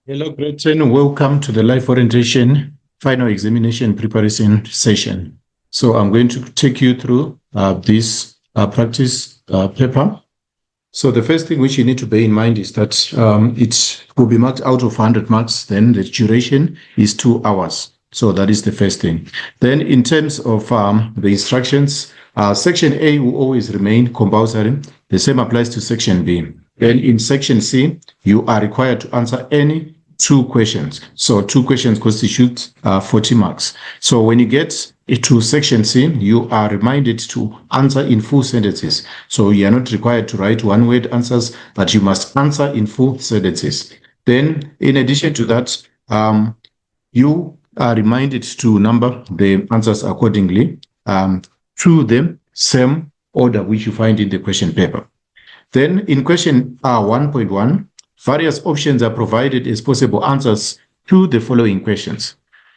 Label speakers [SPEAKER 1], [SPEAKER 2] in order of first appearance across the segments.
[SPEAKER 1] Hello, Gretchen. Welcome to the live orientation final examination preparation session. So I'm going to take you through this practice paper. So the first thing which you need to bear in mind is that it will be marked out of 100 marks. Then the duration is 2 hours. So that is the first thing. Then in terms of the instructions, section A will always remain compulsory. The same applies to section B. Then in section C, you are required to answer any 2 questions. So 2 questions constitute 40 marks. So when you get to section C, you are reminded to answer in full sentences. So you are not required to write one-word answers, but you must answer in full sentences. Then, in addition to that, you are reminded to number the answers accordingly to the same order which you find in the question paper. Then in question 1.1, various options are provided as possible answers to the following questions.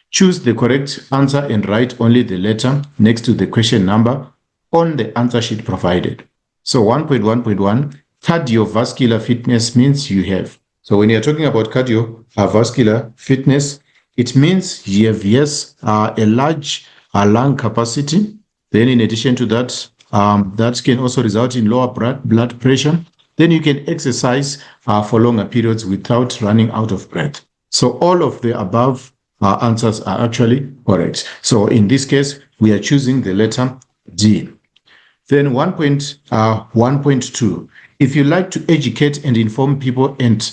[SPEAKER 1] Choose the correct answer and write only the letter next to the question number on the answer sheet provided. So 1.1.1, cardiovascular fitness means you have. So when you're talking about cardiovascular fitness, it means you have, yes, a large lung capacity. Then in addition to that, that can also result in lower blood pressure. Then you can exercise for longer periods without running out of breath. So all of the above answers are actually correct. So in this case, we are choosing the letter D. Then 1.2, if you like to educate and inform people and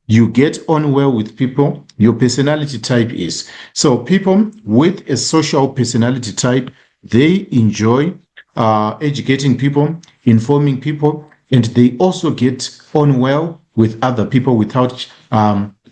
[SPEAKER 1] you get on well with people, your personality type is. So people with a social personality type, they enjoy educating people, informing people, and they also get on well with other people without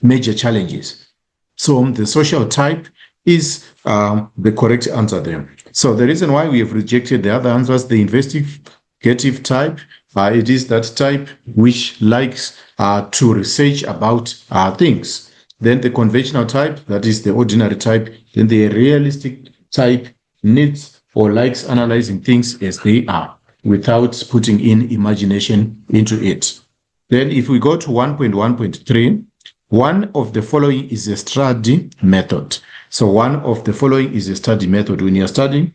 [SPEAKER 1] major challenges. So the social type is the correct answer there. So the reason why we have rejected the other answers, the investigative type, it is that type which likes to research about things. Then the conventional type, that is the ordinary type. Then the realistic type needs or likes analyzing things as they are without putting in imagination into it. Then if we go to 1.1.3, one of the following is a study method. So one of the following is a study method. When you're studying,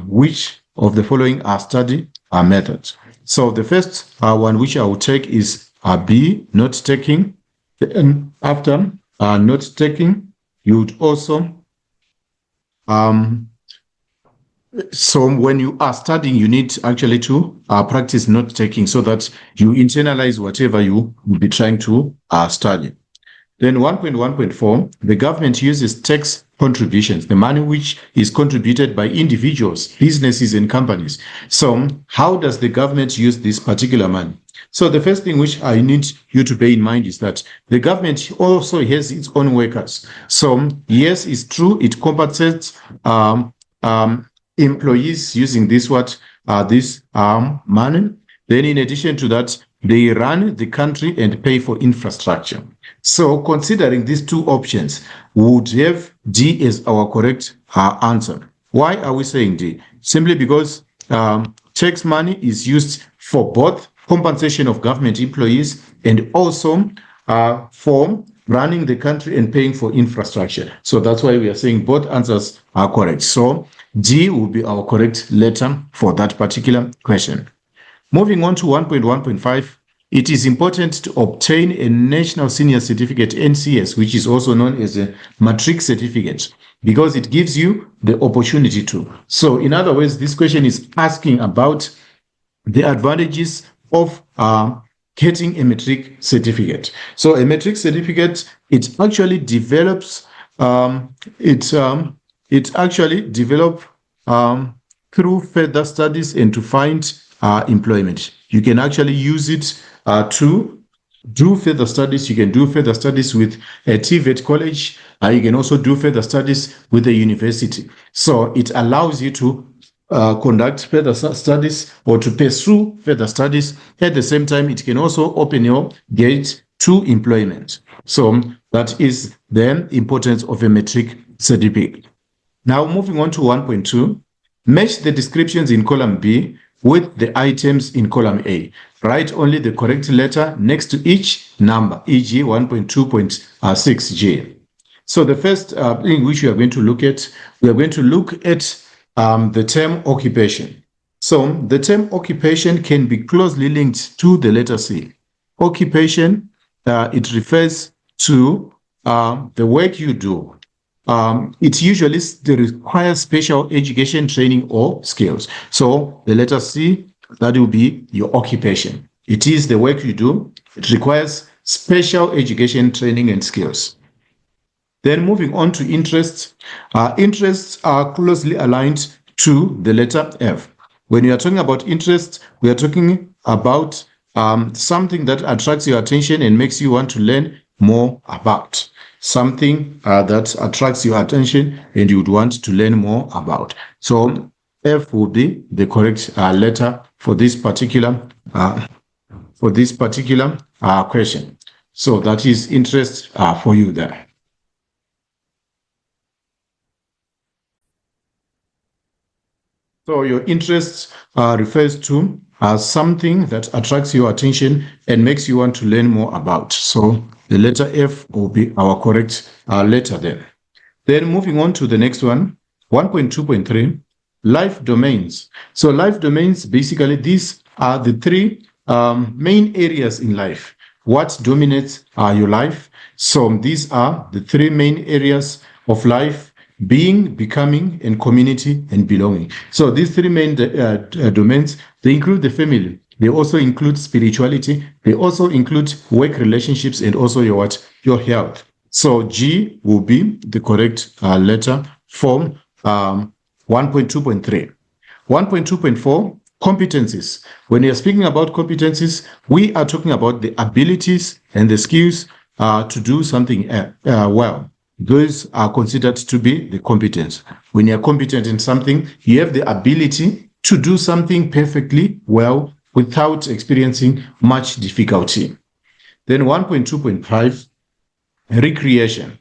[SPEAKER 1] which of the following are study methods? So the first one which I will take is B, note taking. Then after note taking, you would also so when you are studying, you need actually to practice note taking so that you internalize whatever you will be trying to study. Then 1.1.4, the government uses tax contributions, the money which is contributed by individuals, businesses, and companies. So how does the government use this particular money? So the first thing which I need you to bear in mind is that the government also has its own workers. So yes, it's true, it compensates employees using this money. Then in addition to that, they run the country and pay for infrastructure. So considering these 2 options, we would have D as our correct answer. Why are we saying D? Simply because tax money is used for both compensation of government employees and also for running the country and paying for infrastructure. So that's why we are saying both answers are correct. So D will be our correct letter for that particular question. Moving on to 1.1.5, it is important to obtain a National Senior Certificate, NCS, which is also known as a matric certificate, because it gives you the opportunity to. So in other words, this question is asking about the advantages of getting a matric certificate. So a matric certificate, it actually develops, through further studies and to find employment. You can actually use it to do further studies. You can do further studies with a TVET college. You can also do further studies with a university. So it allows you to conduct further studies or to pursue further studies. At the same time, it can also open your gate to employment. So that is the importance of a matric certificate. Now moving on to 1.2, match the descriptions in column B with the items in column A. write only the correct letter next to each number, e.g. 1.2.6J. So the first thing which we are going to look at, we are going to look at the term occupation. So the term occupation can be closely linked to the letter C. Occupation, it refers to the work you do. It usually requires special education, training, or skills. So the letter C, that will be your occupation. It is the work you do. It requires special education, training, and skills. Then moving on to interests. Interests are closely aligned to the letter F. When you are talking about interests, we are talking about something that attracts your attention and makes you want to learn more about. Something that attracts your attention and you would want to learn more about. So F will be the correct letter for this particular question. So that is interest for you there. So your interest refers to something that attracts your attention and makes you want to learn more about. So the letter F will be our correct letter there. Then moving on to the next one, 1.2.3, life domains. So life domains, basically these are the three main areas in life. What dominates your life? So these are the three main areas of life: being, becoming, and community and belonging. So these three main domains, they include the family. They also include spirituality. They also include work relationships and also your health. So G will be the correct letter for 1.2.3. 1.2.4, competencies. When you're speaking about competencies, we are talking about the abilities and the skills to do something well. Those are considered to be the competence. When you're competent in something, you have the ability to do something perfectly well without experiencing much difficulty. Then 1.2.5, recreation.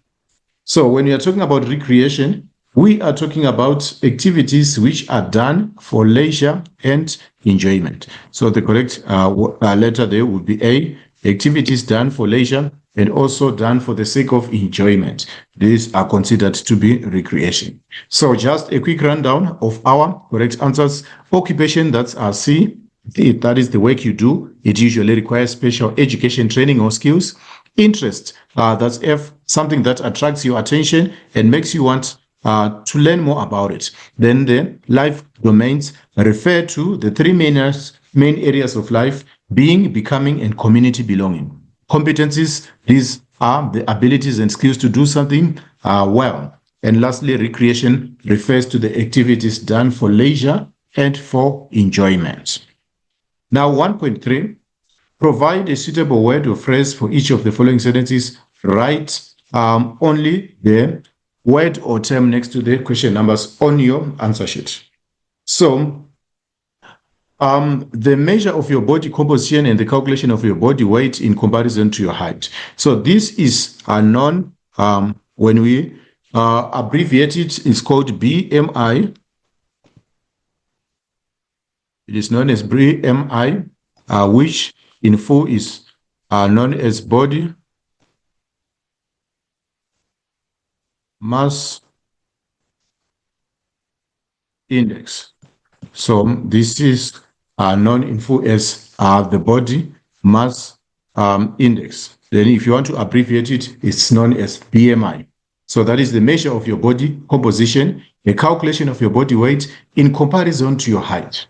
[SPEAKER 1] So when you're talking about recreation, we are talking about activities which are done for leisure and enjoyment. So the correct letter there would be A, activities done for leisure and also done for the sake of enjoyment. These are considered to be recreation. So just a quick rundown of our correct answers. Occupation, that's our C. That is the work you do. It usually requires special education, training, or skills. Interest, that's F, something that attracts your attention and makes you want to learn more about it. Then the life domains refer to the three main areas of life: being, becoming, and community belonging. Competencies, these are the abilities and skills to do something well. And lastly, recreation refers to the activities done for leisure and for enjoyment. Now 1.3, provide a suitable word or phrase for each of the following sentences. Write only the word or term next to the question numbers on your answer sheet. So the measure of your body composition and the calculation of your body weight in comparison to your height. So this is known, when we abbreviate it, it's called BMI. It is known as BMI, which in full is known as body mass index. So this is known in full as the body mass index. Then if you want to abbreviate it, it's known as BMI. So that is the measure of your body composition, the calculation of your body weight in comparison to your height.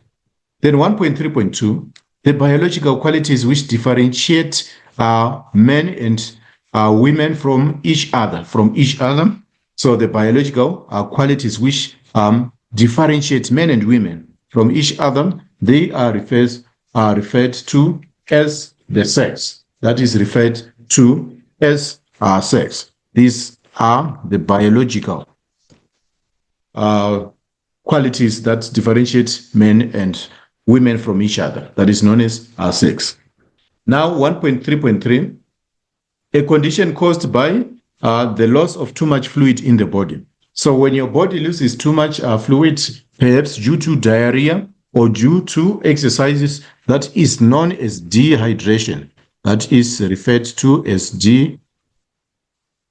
[SPEAKER 1] Then 1.3.2, the biological qualities which differentiate men and women from each other. So the biological qualities which differentiate men and women from each other, they are referred to as the sex. That is referred to as sex. These are the biological qualities that differentiate men and women from each other. That is known as sex. Now 1.3.3, a condition caused by the loss of too much fluid in the body. So when your body loses too much fluid, perhaps due to diarrhea or due to exercises, that is known as dehydration. That is referred to as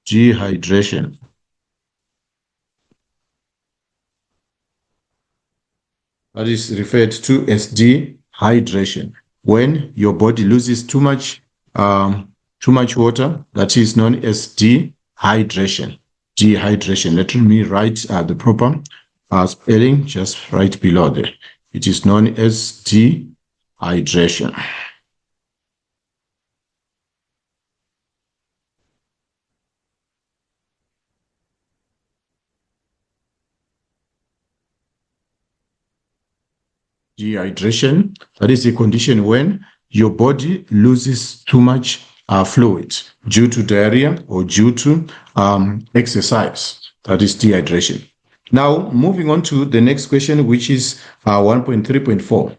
[SPEAKER 1] dehydration. That is referred to as dehydration. When your body loses too much water, that is known as dehydration. Dehydration. Let me write the proper spelling just right below there. It is known as dehydration. Dehydration, that is a condition when your body loses too much fluid due to diarrhea or due to exercise. That is dehydration. Now, moving on to the next question, which is 1.3.4.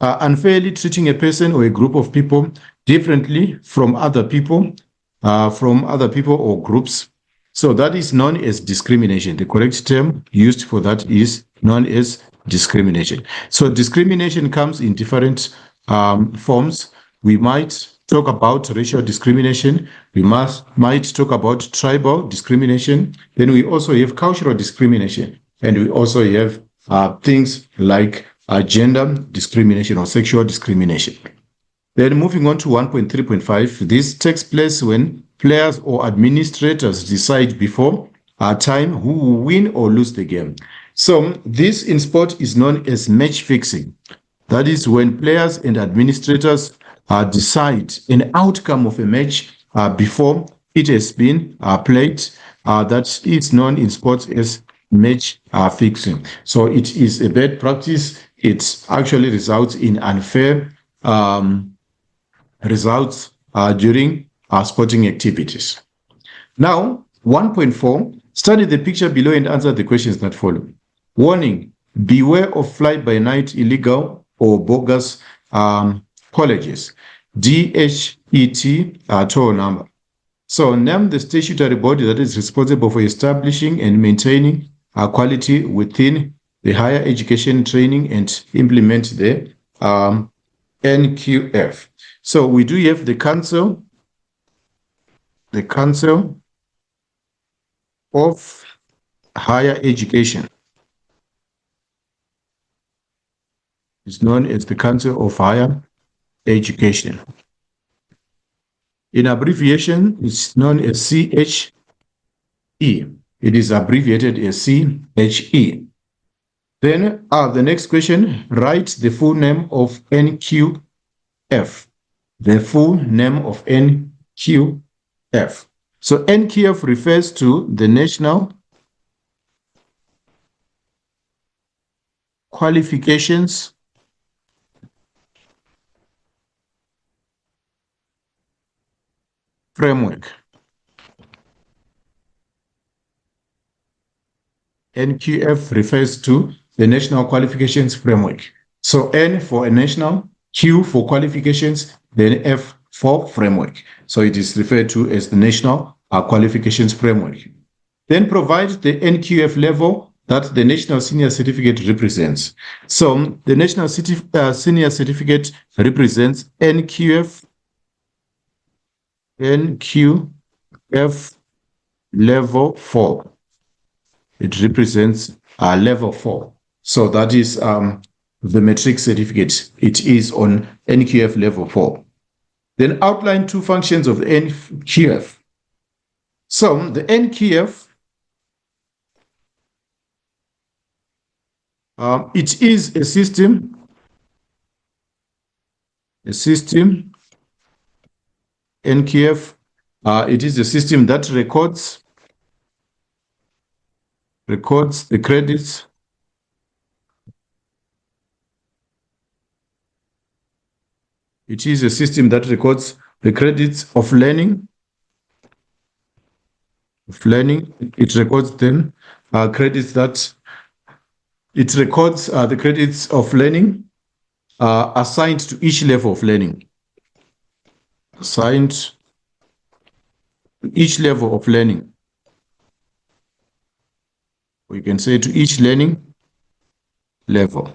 [SPEAKER 1] Unfairly treating a person or a group of people differently from other people or groups. So that is known as discrimination. The correct term used for that is known as discrimination. So discrimination comes in different forms. We might talk about racial discrimination. We might talk about tribal discrimination. Then we also have cultural discrimination. And we also have things like gender discrimination or sexual discrimination. Then moving on to 1.3.5, this takes place when players or administrators decide before time who will win or lose the game. So this in sport is known as match fixing. That is when players and administrators decide an outcome of a match before it has been played. That is known in sports as match fixing. So it is a bad practice. It actually results in unfair results during sporting activities. Now, 1.4, study the picture below and answer the questions that follow. Warning, beware of fly-by-night illegal or bogus colleges. DHET toll number. So name the statutory body that is responsible for establishing and maintaining quality within the higher education training and implement the NQF. So we do have the Council of Higher Education. It's known as the Council of Higher Education. In abbreviation, it's known as CHE. It is abbreviated as CHE. Then the next question, write the full name of NQF. The full name of NQF. So NQF refers to the National Qualifications Framework. NQF refers to the National Qualifications Framework. So N for a national, Q for qualifications, then F for framework. So it is referred to as the National Qualifications Framework. Then provide the NQF level that the National Senior Certificate represents. So the National Senior Certificate represents NQF level 4. It represents level 4. So that is the matric certificate. It is on NQF level 4. Then outline two functions of the NQF. So the NQF, it is a system. NQF, it is a system that records the credits It is a system that records the credits of learning. It records then credits that it records the credits of learning assigned to each level of learning. Assigned to each level of learning. We can say to each learning level.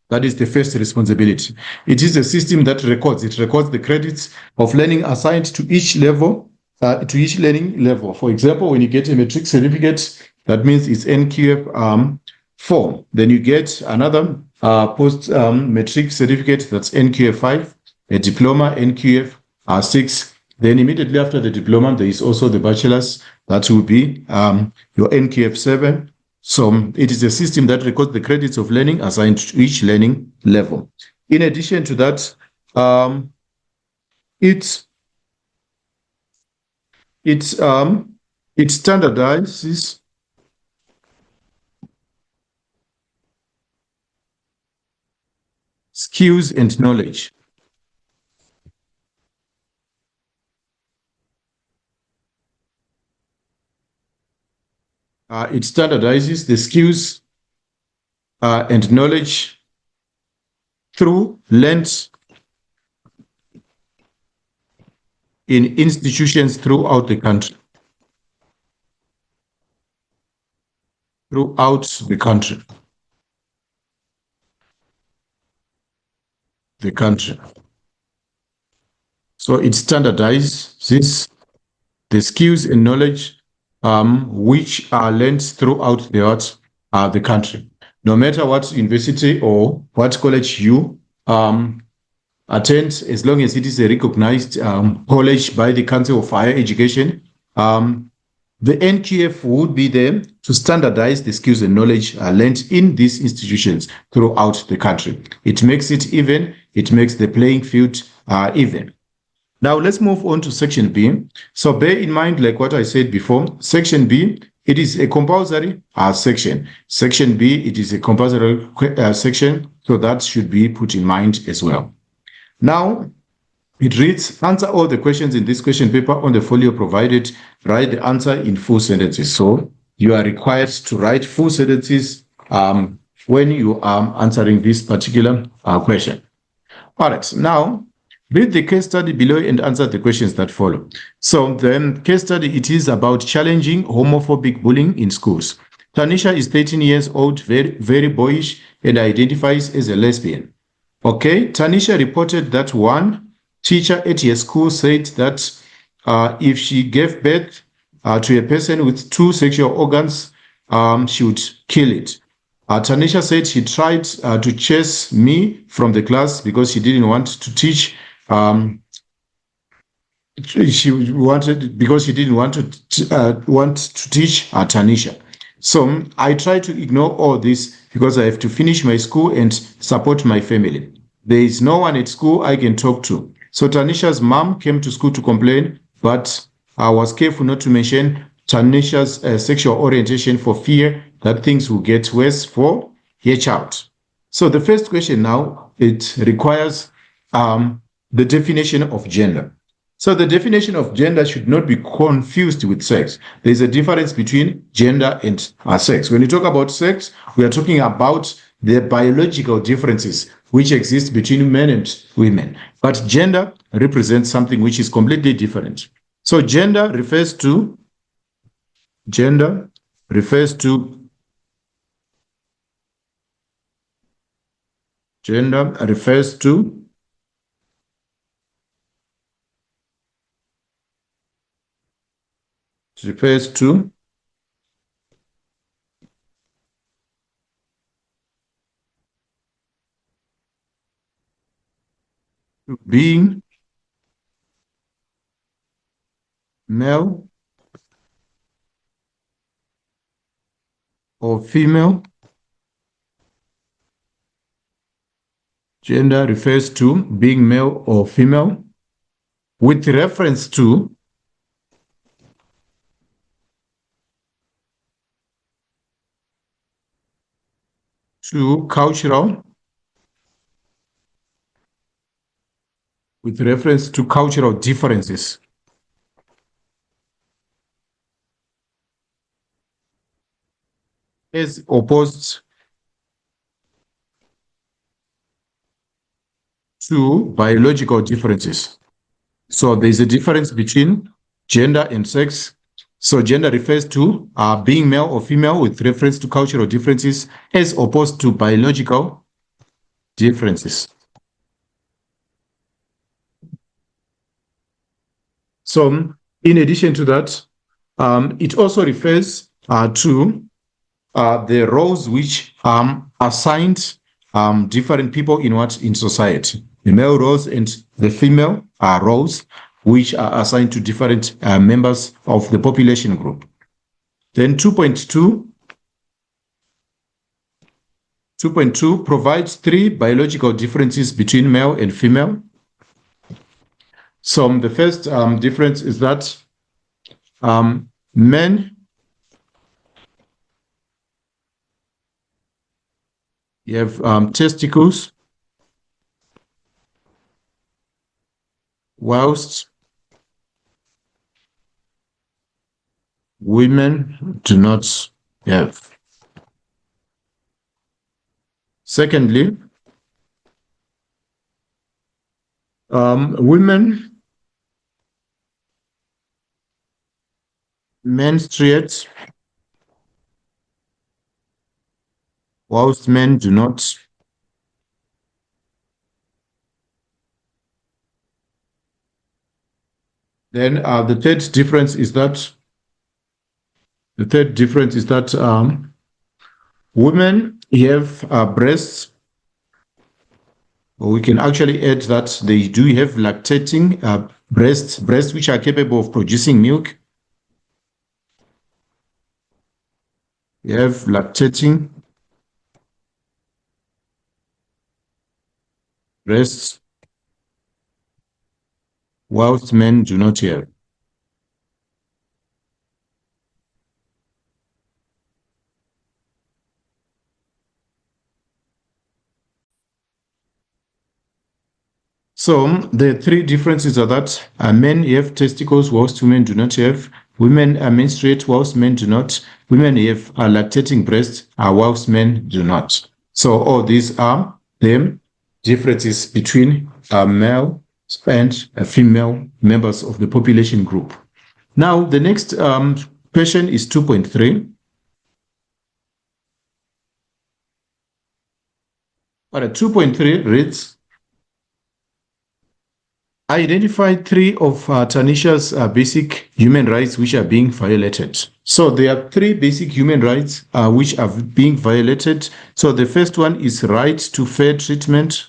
[SPEAKER 1] That is the first responsibility. It is a system that records the credits of learning assigned to each level, to each learning level. For example, when you get a matric certificate, that means it's NQF 4. Then you get another post matric certificate, that's NQF 5, a diploma, NQF 6. Then immediately after the diploma, there is also the bachelor's, that will be your NQF 7. So it is a system that records the credits of learning assigned to each learning level. In addition to that, it standardizes skills and knowledge. It standardizes the skills and knowledge through learned in institutions throughout the country. So it standardizes the skills and knowledge which are learned throughout the country. No matter what university or what college you attend, as long as it is a recognized college by the Council of Higher Education, the NQF would be there to standardize the skills and knowledge learned in these institutions throughout the country. It makes it even, it makes the playing field even. Now let's move on to Section B. So bear in mind, like what I said before, Section B, it is a compulsory section. Section B, it is a compulsory section, so that should be put in mind as well. Now, it reads, answer all the questions in this question paper on the folio provided. Write the answer in full sentences. So you are required to write full sentences when you are answering this particular question. All right, now read the case study below and answer the questions that follow. So the case study, it is about challenging homophobic bullying in schools. Tanisha is 13 years old, very boyish, and identifies as a lesbian. Okay, Tanisha reported that one teacher at her school said that if she gave birth to a person with two sexual organs, she would kill it. Tanisha said she tried to chase me from the class because she didn't want to teach. She didn't want to teach Tanisha. So I try to ignore all this because I have to finish my school and support my family. There is no one at school I can talk to. So Tanisha's mom came to school to complain, but I was careful not to mention Tanisha's sexual orientation for fear that things will get worse for her child. So the first question now, it requires the definition of gender. So the definition of gender should not be confused with sex. There's a difference between gender and sex. When you talk about sex, we are talking about the biological differences which exist between men and women. But gender represents something which is completely different. So gender refers to being male or female. Gender refers to being male or female with reference to cultural differences. As opposed to biological differences. So there's a difference between gender and sex. So gender refers to being male or female with reference to cultural differences as opposed to biological differences. So, in addition to that, it also refers to the roles which assigned different people in society. The male roles and the female roles, which are assigned to different members of the population group. Then 2.2 provides three biological differences between male and female. So the first difference is that men have testicles, whilst women do not have. Secondly, women menstruate, whilst men do not. Then the third difference is that women have breasts, or we can actually add that they do have lactating breasts which are capable of producing milk. They have lactating breasts, whilst men do not have. So the three differences are that men have testicles whilst women do not have. Women menstruate whilst men do not. Women have lactating breasts whilst men do not. So all these are the differences between male and female members of the population group. Now, the next question is 2.3. But 2.3 reads, identify three of Tanisha's basic human rights which are being violated. So there are three basic human rights which are being violated. So the first one is right to fair treatment.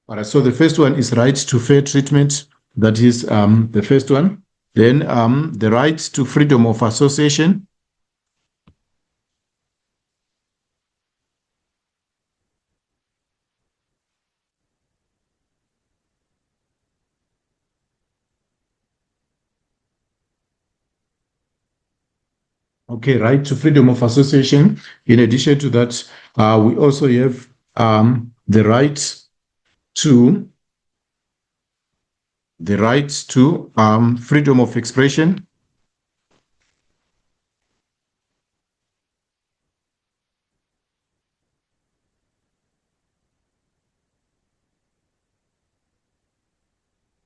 [SPEAKER 1] All right, so the first one is right to fair treatment. That is the first one. Then the right to freedom of association. Okay, right to freedom of association. In addition to that, we also have the right to freedom of expression.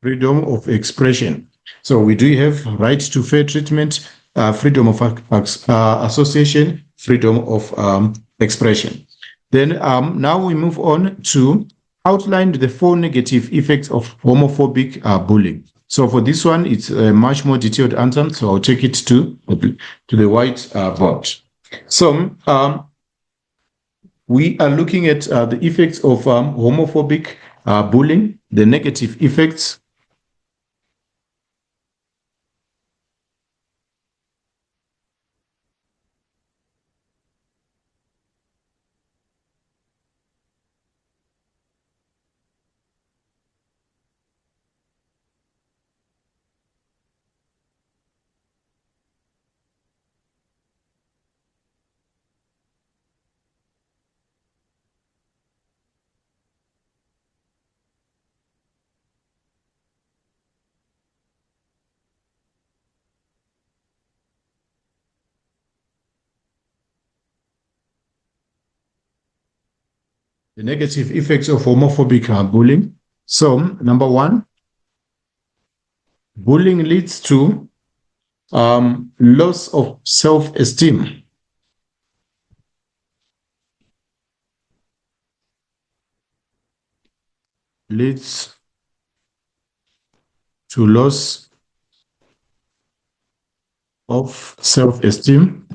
[SPEAKER 1] Freedom of expression. So we do have right to fair treatment, freedom of association, freedom of expression. Then now we move on to outline the four negative effects of homophobic bullying. So for this one, it's a much more detailed answer. So I'll take it to the white board. So we are looking at the effects of homophobic bullying, the negative effects. The negative effects of homophobic bullying. So, number one, bullying leads to loss of self-esteem. Leads to loss of self-esteem.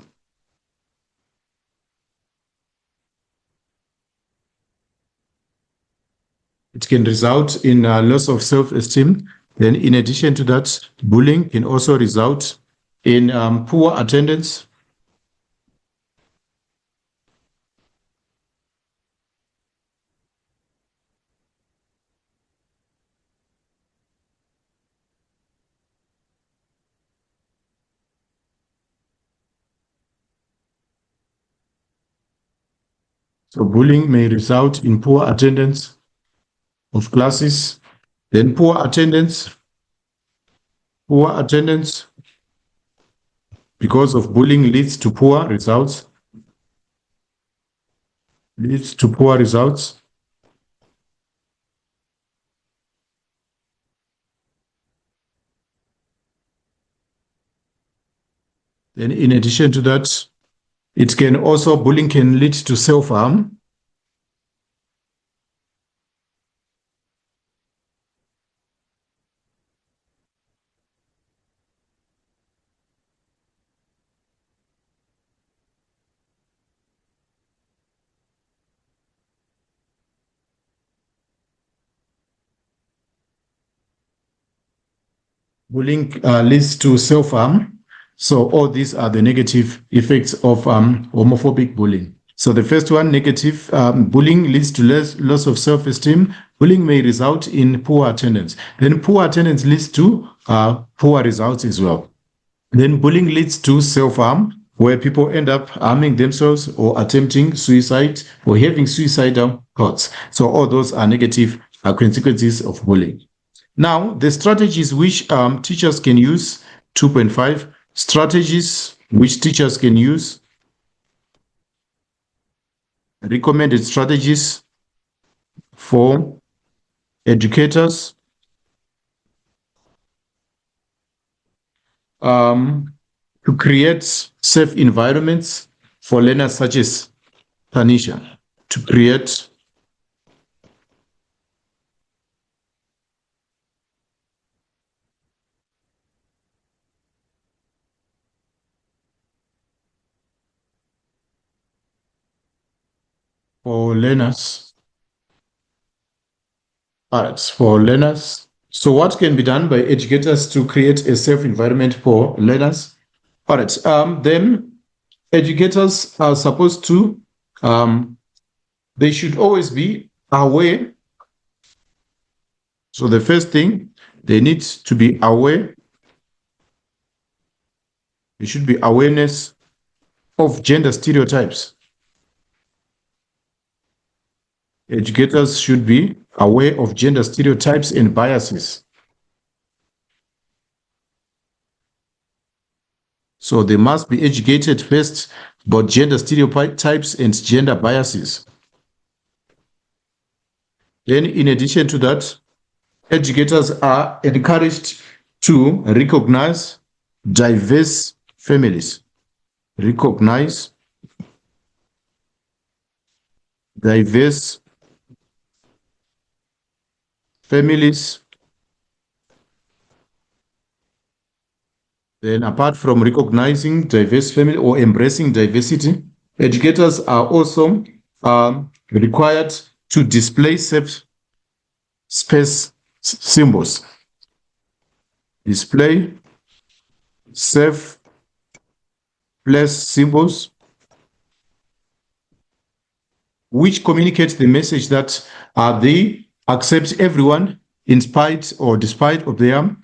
[SPEAKER 1] It can result in loss of self-esteem. Then, in addition to that, bullying can also result in poor attendance. So bullying may result in poor attendance of classes. Then poor attendance because of bullying leads to poor results. Leads to poor results. Then in addition to that, bullying can lead to self-harm. Bullying leads to self-harm. So all these are the negative effects of homophobic bullying. So the first one, negative, bullying leads to loss of self-esteem. Bullying may result in poor attendance. Then poor attendance leads to poor results as well. Then bullying leads to self-harm, where people end up harming themselves or attempting suicide or having suicidal thoughts. So all those are negative consequences of bullying. Now, the strategies which teachers can use, 2.5, strategies which teachers can use, recommended strategies for educators to create safe environments for learners such as Tanisha, to create for learners. All right, for learners. So what can be done by educators to create a safe environment for learners? All right, then educators are supposed to, they should always be aware. So the first thing, they need to be aware. There should be awareness of gender stereotypes. Educators should be aware of gender stereotypes and biases. So they must be educated first about gender stereotypes and gender biases. Then, in addition to that, educators are encouraged to recognize diverse families. Recognize diverse families. Then, apart from recognizing diverse family or embracing diversity, educators are also required to display safe space symbols. Display safe place symbols which communicate the message that they accept everyone in spite or despite of their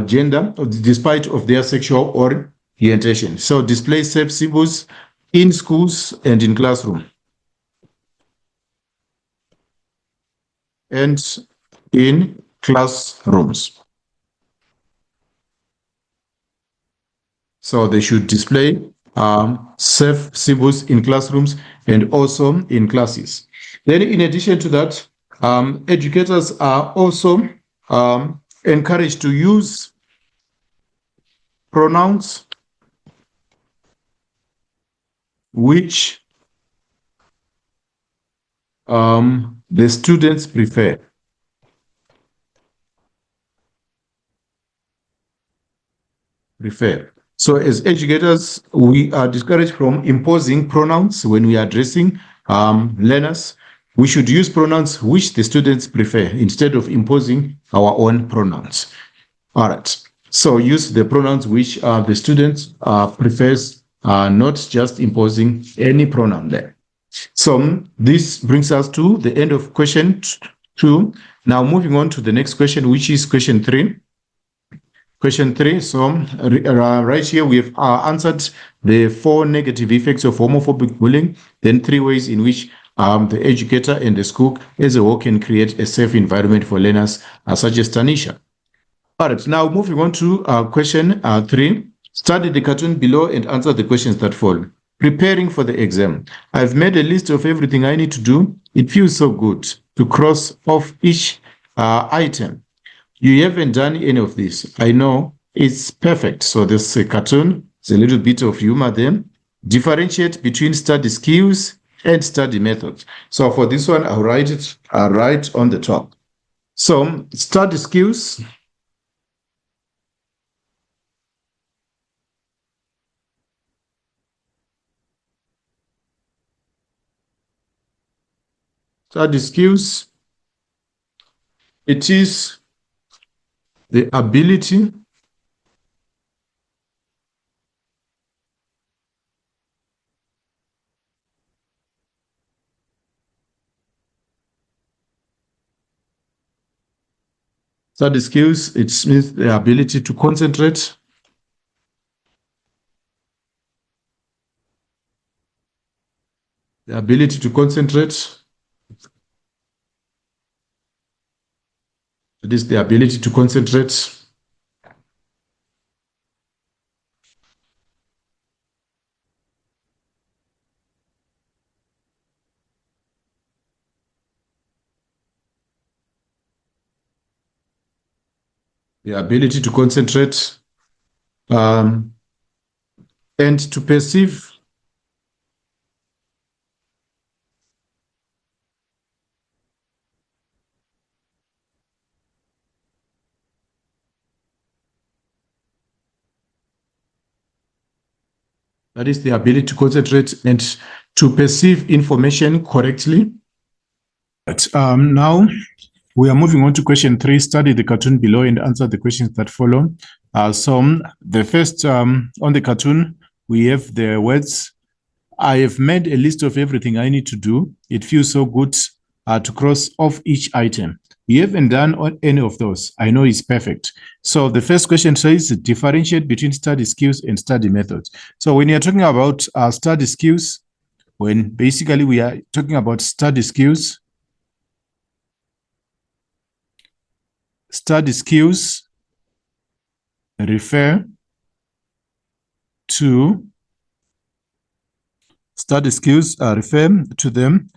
[SPEAKER 1] gender, or despite of their sexual orientation. So display safe symbols in schools and in classroom. And in classrooms. So they should display safe symbols in classrooms and also in classes. Then in addition to that, educators are also encouraged to use pronouns which the students prefer. So as educators, we are discouraged from imposing pronouns when we are addressing learners. We should use pronouns which the students prefer instead of imposing our own pronouns. All right. So use the pronouns which the students prefers, not just imposing any pronoun there. So this brings us to the end of question 2. Now moving on to the next question, which is question 3. Question 3. So right here we have answered the 4 negative effects of homophobic bullying, then 3 ways in which the educator and the school as a whole can create a safe environment for learners, such as Tanisha. All right, now moving on to question 3. Study the cartoon below and answer the questions that follow. Preparing for the exam. I've made a list of everything I need to do. It feels so good to cross off each item. You haven't done any of this. I know it's perfect. So this cartoon, there's a little bit of humor there. Differentiate between study skills and study methods. So for this one, I'll write it right on the top. So study skills. Study skills. It is the ability study skills, it means the ability to concentrate, the ability to concentrate. It is the ability to concentrate. The ability to concentrate and to perceive that is the ability to concentrate and to perceive information correctly. But, now we are moving on to question 3. Study the cartoon below and answer the questions that follow. So the first on the cartoon, we have the words, I have made a list of everything I need to do. It feels so good to cross off each item. You haven't done any of those. I know it's perfect. So the first question says differentiate between study skills and study methods. So when you're talking about study skills, when basically we are talking about study skills refer to them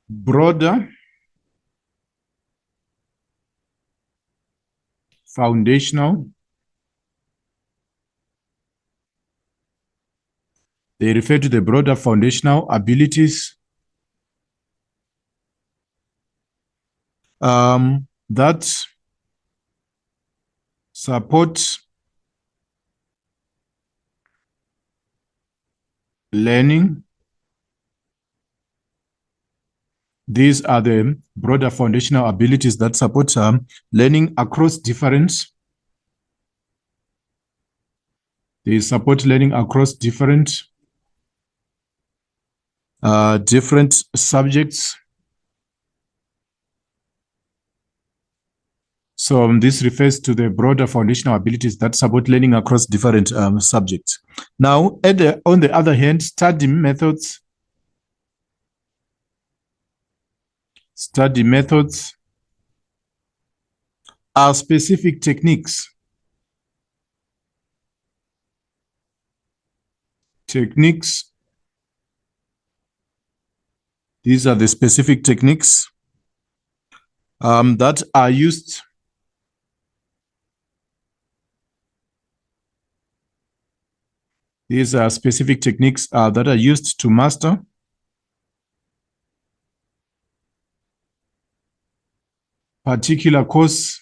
[SPEAKER 1] broader foundational. They refer to the broader foundational abilities that support learning. These are the broader foundational abilities that support learning across different. They support learning across different subjects. So this refers to the broader foundational abilities that support learning across different subjects. Now, on the other hand, study methods are specific techniques These are the specific techniques that are used These are specific techniques that are used to master particular course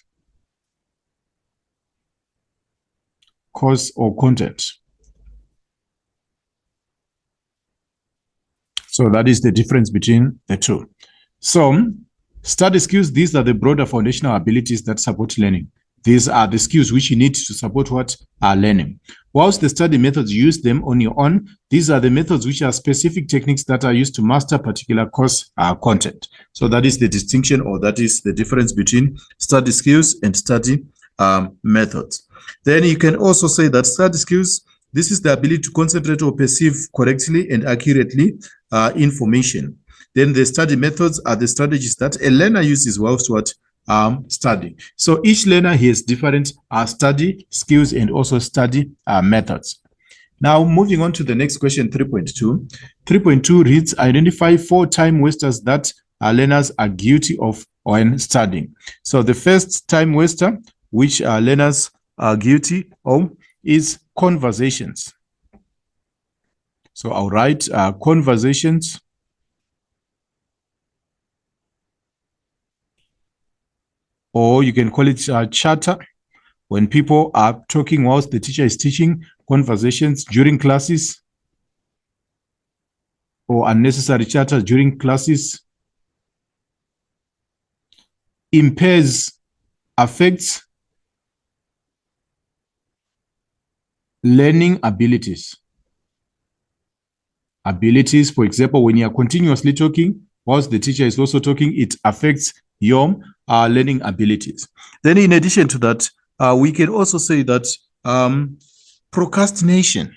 [SPEAKER 1] or content. So that is the difference between the two. So study skills, these are the broader foundational abilities that support learning. These are the skills which you need to support what are learning. Whilst the study methods, use them on your own, these are the methods which are specific techniques that are used to master particular course content. So that is the distinction, or that is the difference between study skills and study methods. Then you can also say that study skills, this is the ability to concentrate or perceive correctly and accurately information. Then the study methods are the strategies that a learner uses whilst studying. So each learner has different study skills and also study methods. Now, moving on to the next question, 3.2. 3.2 reads, identify 4 time wasters that learners are guilty of when studying. So the first time waster, which learners are guilty of, is conversations. So I'll write conversations. Or you can call it chatter. When people are talking whilst the teacher is teaching, conversations during classes, or unnecessary chatter during classes, impairs, affects learning abilities. Abilities, for example, when you are continuously talking whilst the teacher is also talking, it affects your learning abilities. Then in addition to that, we can also say that procrastination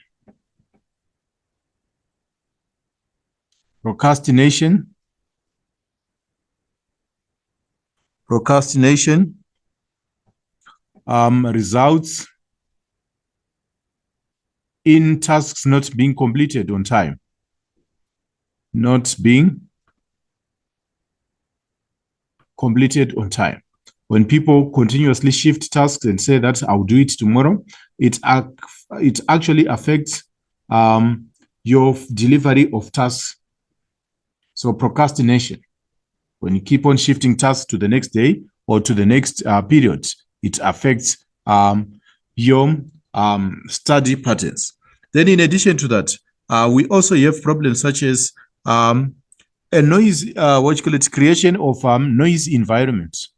[SPEAKER 1] results in tasks not being completed on time. Not being completed on time. When people continuously shift tasks and say that I'll do it tomorrow, it actually affects your delivery of tasks. So procrastination, when you keep on shifting tasks to the next day or to the next period, it affects your study patterns. Then in addition to that, we also have problems such as a noise, creation of noise environments.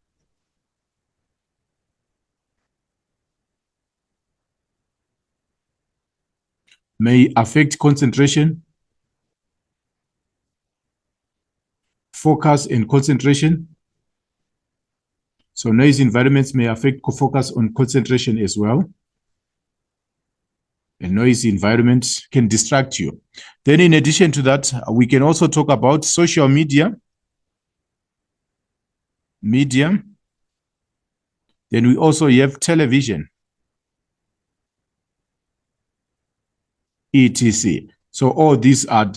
[SPEAKER 1] May affect concentration, focus, and concentration. So noise environments may affect focus on concentration as well. A noisy environment can distract you. Then in addition to that, we can also talk about social media. Then we also have television, etc. So all these are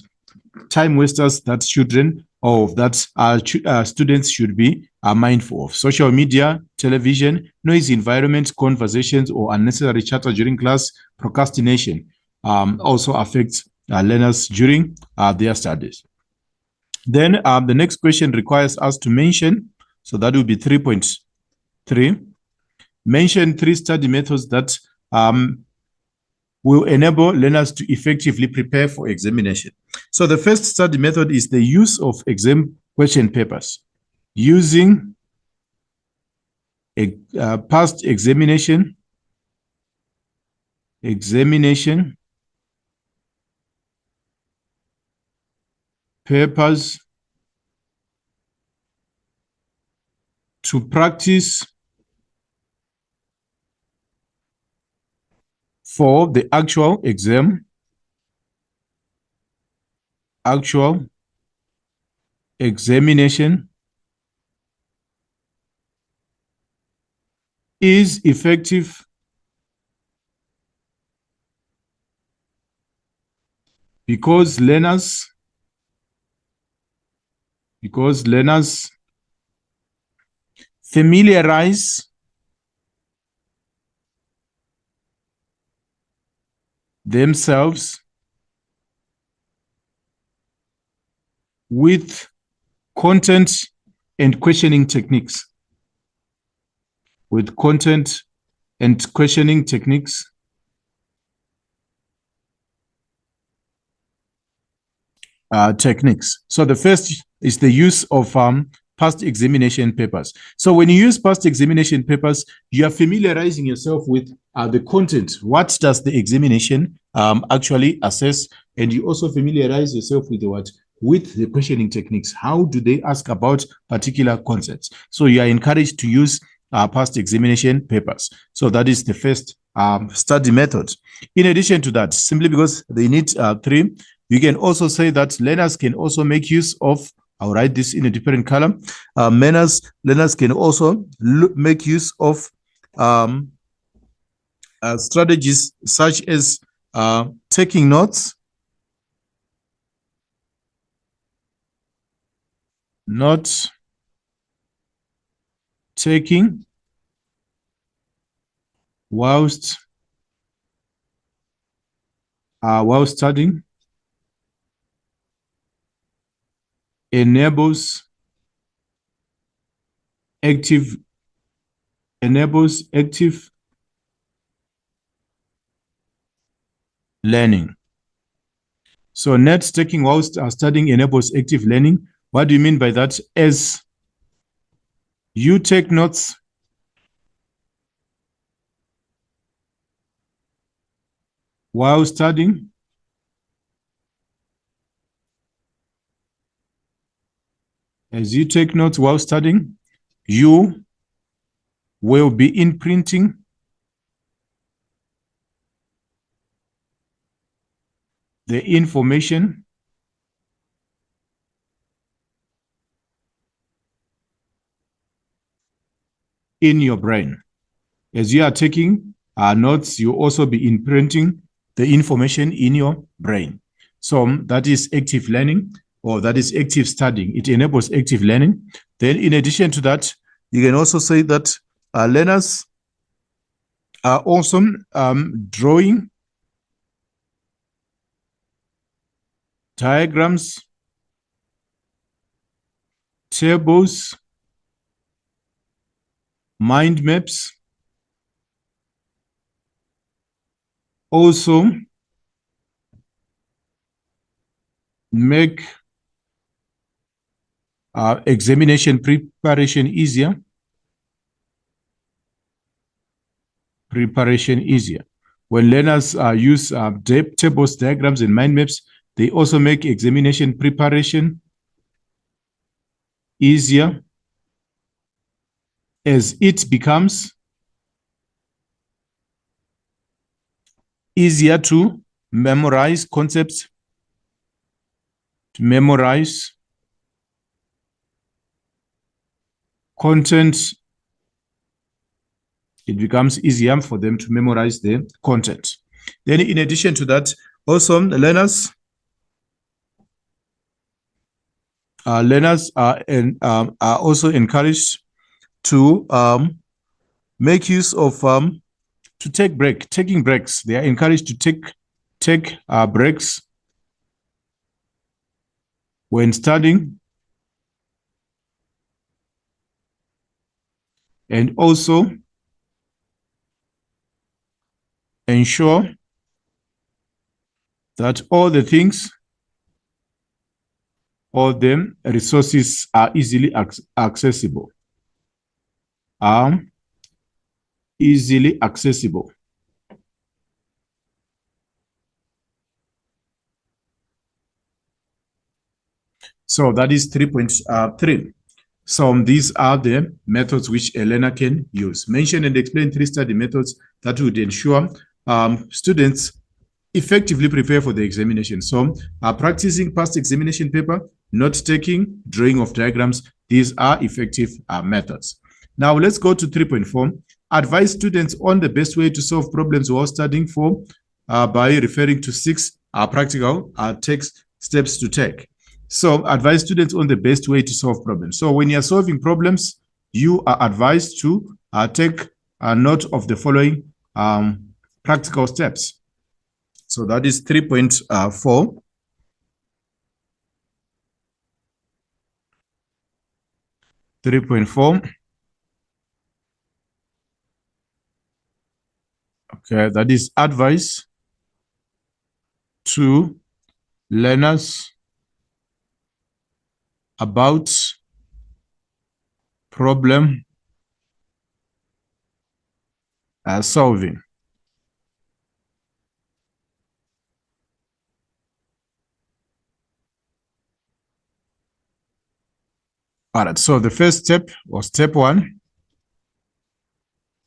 [SPEAKER 1] time wasters that children or that students should be mindful of. Social media, television, noisy environment, conversations, or unnecessary chatter during class, procrastination also affects learners during their studies. Then the next question requires us to mention, so that will be 3.3, mention 3 study methods that will enable learners to effectively prepare for examination. So the first study method is the use of exam question papers. Using a past examination papers to practice for the actual examination is effective because learners because learners familiarize themselves with content and questioning techniques. With content and questioning techniques. So the first is the use of past examination papers. So when you use past examination papers, you are familiarizing yourself with the content. What does the examination actually assess? And you also familiarize yourself with with the questioning techniques. How do they ask about particular concepts? So you are encouraged to use past examination papers. So that is the first study method. In addition to that, simply because they need 3, you can also say that learners can also make use of, I'll write this in a different column. Learners can also make use of strategies such as taking notes, not taking whilst while studying, enables active learning. So net taking whilst studying enables active learning. What do you mean by that? As you take notes while studying, you will be imprinting the information in your brain. As you are taking notes, you also be imprinting the information in your brain. So that is active learning, or that is active studying. It enables active learning. Then in addition to that, you can also say that learners are also drawing diagrams, tables, mind maps, also make examination preparation easier. When learners use tables, diagrams, and mind maps, they also make examination preparation easier, as it becomes easier to memorize concepts, to memorize content. It becomes easier for them to memorize the content. Then in addition to that, also learners are also encouraged to make use of taking breaks. They are encouraged to take breaks when studying, and also ensure that all the resources are easily accessible. So that is 3.3. So these are the methods which a learner can use. Mention and explain 3 study methods that would ensure students effectively prepare for the examination. So practicing past examination paper, note taking, drawing of diagrams, these are effective methods. Now let's go to 3.4. Advise students on the best way to solve problems while studying by referring to 6 practical text steps to take. So advise students on the best way to solve problems. So when you're solving problems, you are advised to take a note of the following practical steps. So that is 3.4. 3.4. Okay, that is advice to learners about problem solving. All right, so the first step or step one.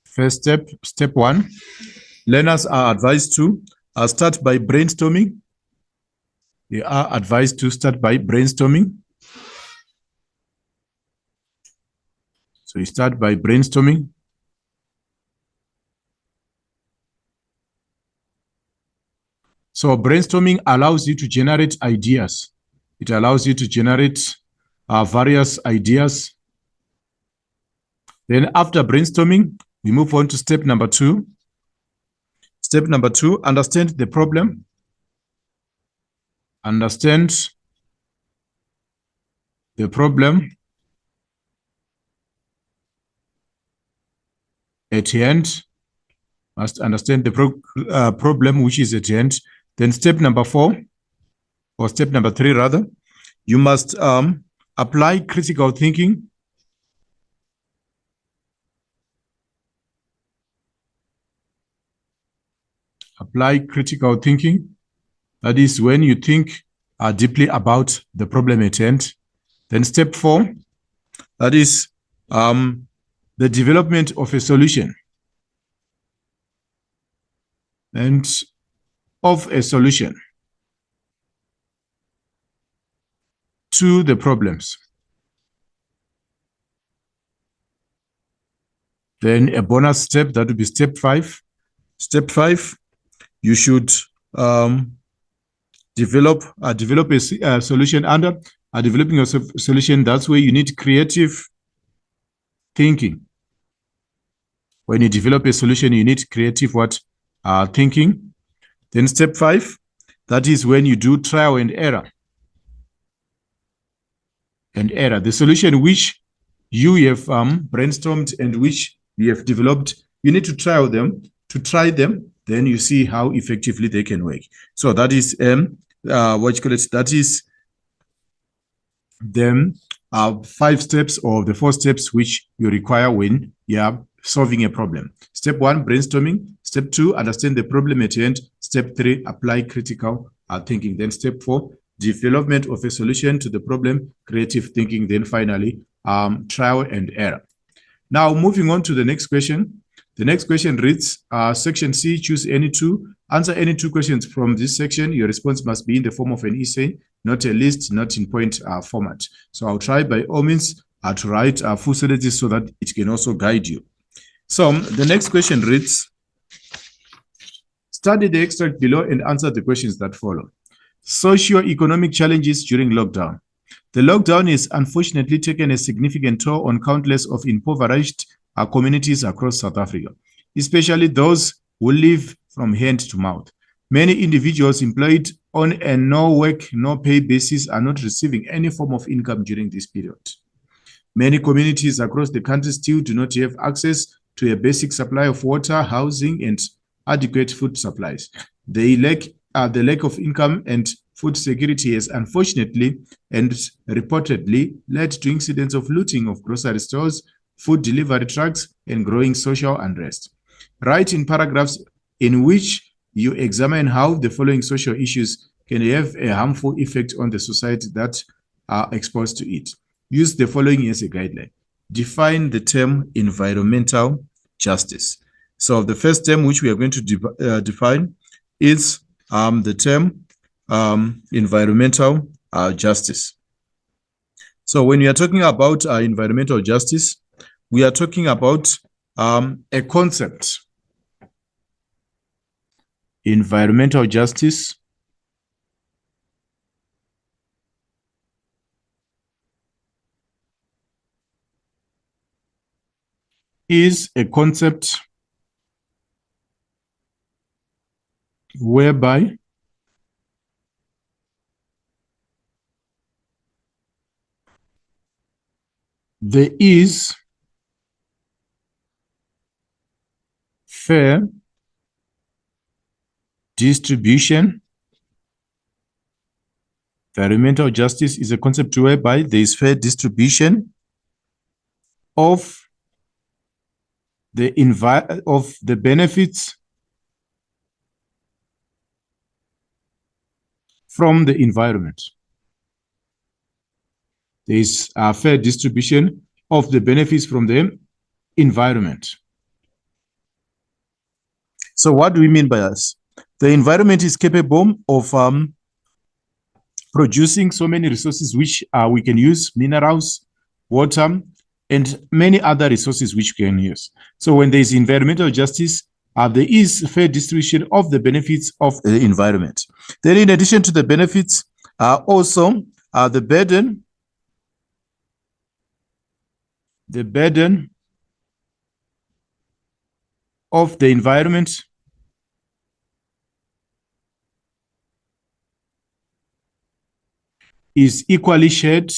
[SPEAKER 1] First step, step one, learners are advised to start by brainstorming. They are advised to start by brainstorming. So you start by brainstorming. So brainstorming allows you to generate ideas. It allows you to generate various ideas. Then after brainstorming, we move on to step number 2. Step number 2, understand the problem. Understand the problem at hand. Must understand the problem which is at hand. Then step number 4, or step number 3 rather, you must apply critical thinking. Apply critical thinking. That is when you think deeply about the problem at hand. Then step 4, that is the development of a solution. And of a solution to the problems. Then a bonus step, that would be step 5. Step 5, you should develop a solution. Under developing a solution, that's where you need creative thinking. When you develop a solution, you need creative thinking. Then step 5, that is when you do trial and error. The solution which you have brainstormed and which you have developed, you need to try them, then you see how effectively they can work. So that is that is the 5 steps or the 4 steps which you require when you are solving a problem. Step 1, brainstorming. Step 2, understand the problem at hand. Step 3, apply critical thinking. Then step 4, development of a solution to the problem, creative thinking. Then finally, trial and error. Now, moving on to the next question. The next question reads, section C, choose any 2. Answer any 2 questions from this section. Your response must be in the form of an essay, not a list, not in point format. So I'll try by all means to write full sentences so that it can also guide you. So the next question reads, study the extract below and answer the questions that follow. Socio-economic challenges during lockdown. The lockdown has unfortunately taken a significant toll on countless of impoverished communities across South Africa, especially those who live from hand to mouth. Many individuals employed on a no work, no pay basis are not receiving any form of income during this period. Many communities across the country still do not have access to a basic supply of water, housing, and adequate food supplies. The lack of income and food security has unfortunately and reportedly led to incidents of looting of grocery stores, food delivery trucks, and growing social unrest. Write in paragraphs in which you examine how the following social issues can have a harmful effect on the society that are exposed to it. Use the following as a guideline. Define the term environmental justice. So the first term which we are going to define is the term environmental justice. So when we are talking about environmental justice, we are talking about a concept. Environmental justice is a concept whereby there is fair distribution. Environmental justice is a concept whereby there is fair distribution of the benefits from the environment. There is a fair distribution of the benefits from the environment. So what do we mean by this? The environment is capable of producing so many resources which we can use, minerals, water, and many other resources which we can use. So when there is environmental justice, there is fair distribution of the benefits of the environment. Then in addition to the benefits, also the burden of the environment is equally shared.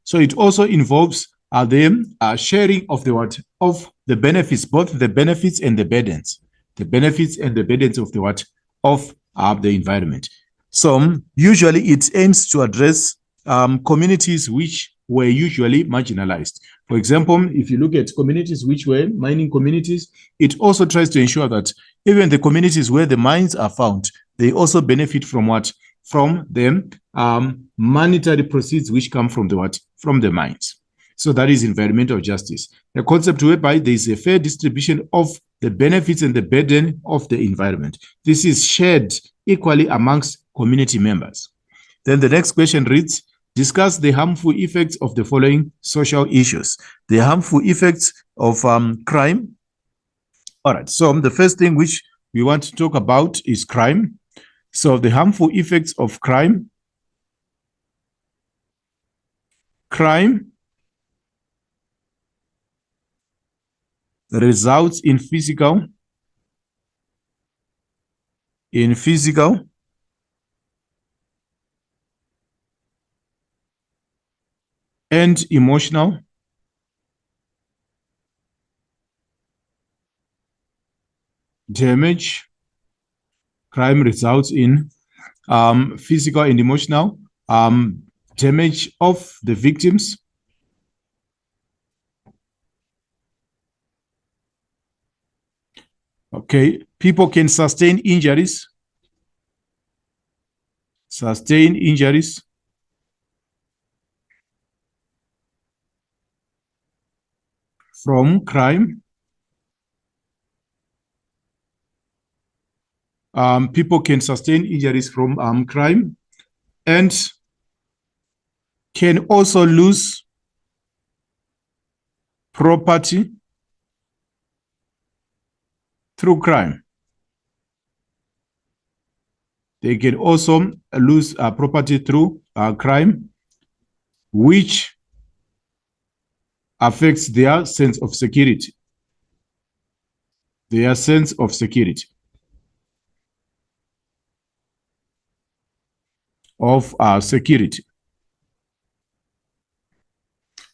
[SPEAKER 1] So it also involves the sharing of the benefits, both the benefits and the burdens, of the environment. So usually it aims to address communities which were usually marginalized. For example, if you look at communities which were mining communities, it also tries to ensure that even the communities where the mines are found, they also benefit from what? From the monetary proceeds which come from the mines. So that is environmental justice, a concept whereby there is a fair distribution of the benefits and the burden of the environment. This is shared equally amongst community members. Then the next question reads, discuss the harmful effects of the following social issues. The harmful effects of crime. All right, so the first thing which we want to talk about is crime. So the harmful effects of crime. Crime results in physical and emotional damage. Crime results in physical and emotional damage of the victims. Okay, people can sustain injuries. From crime. People can sustain injuries from crime and can also lose property through crime. They can also lose property through crime, which affects their sense of security.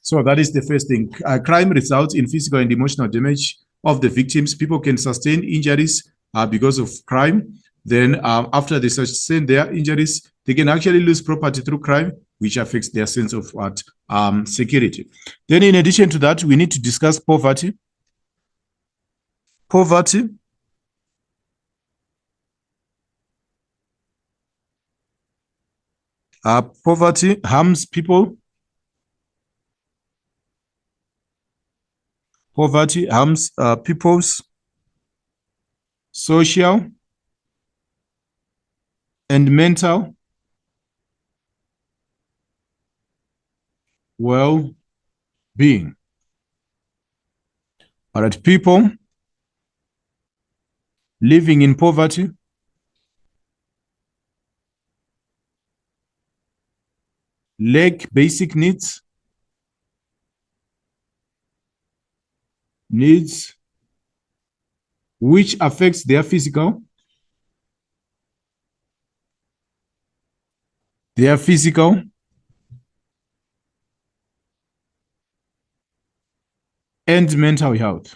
[SPEAKER 1] So that is the first thing. Crime results in physical and emotional damage of the victims. People can sustain injuries because of crime. Then after they sustain their injuries, they can actually lose property through crime, which affects their sense of security. Then in addition to that, we need to discuss poverty. Poverty harms people. Poverty harms people's social and mental well-being. All right, people living in poverty lack basic needs
[SPEAKER 2] needs, which affects their physical, and mental health.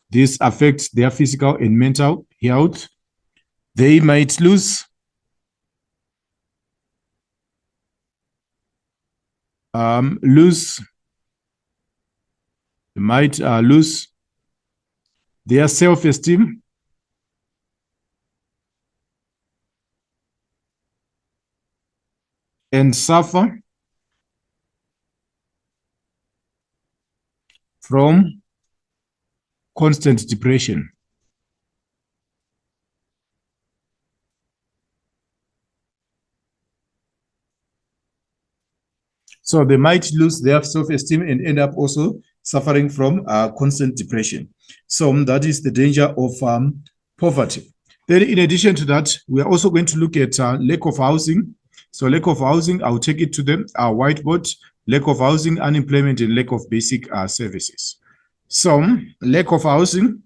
[SPEAKER 2] This affects their physical and mental health. They might lose lose their self-esteem, and suffer from constant depression. So they might lose their self-esteem and end up also suffering from constant depression. So that is the danger of poverty. Then in addition to that, we are also going to look at lack of housing. So lack of housing, I'll take it to them, whiteboard, lack of housing, unemployment, and lack of basic services. So lack of housing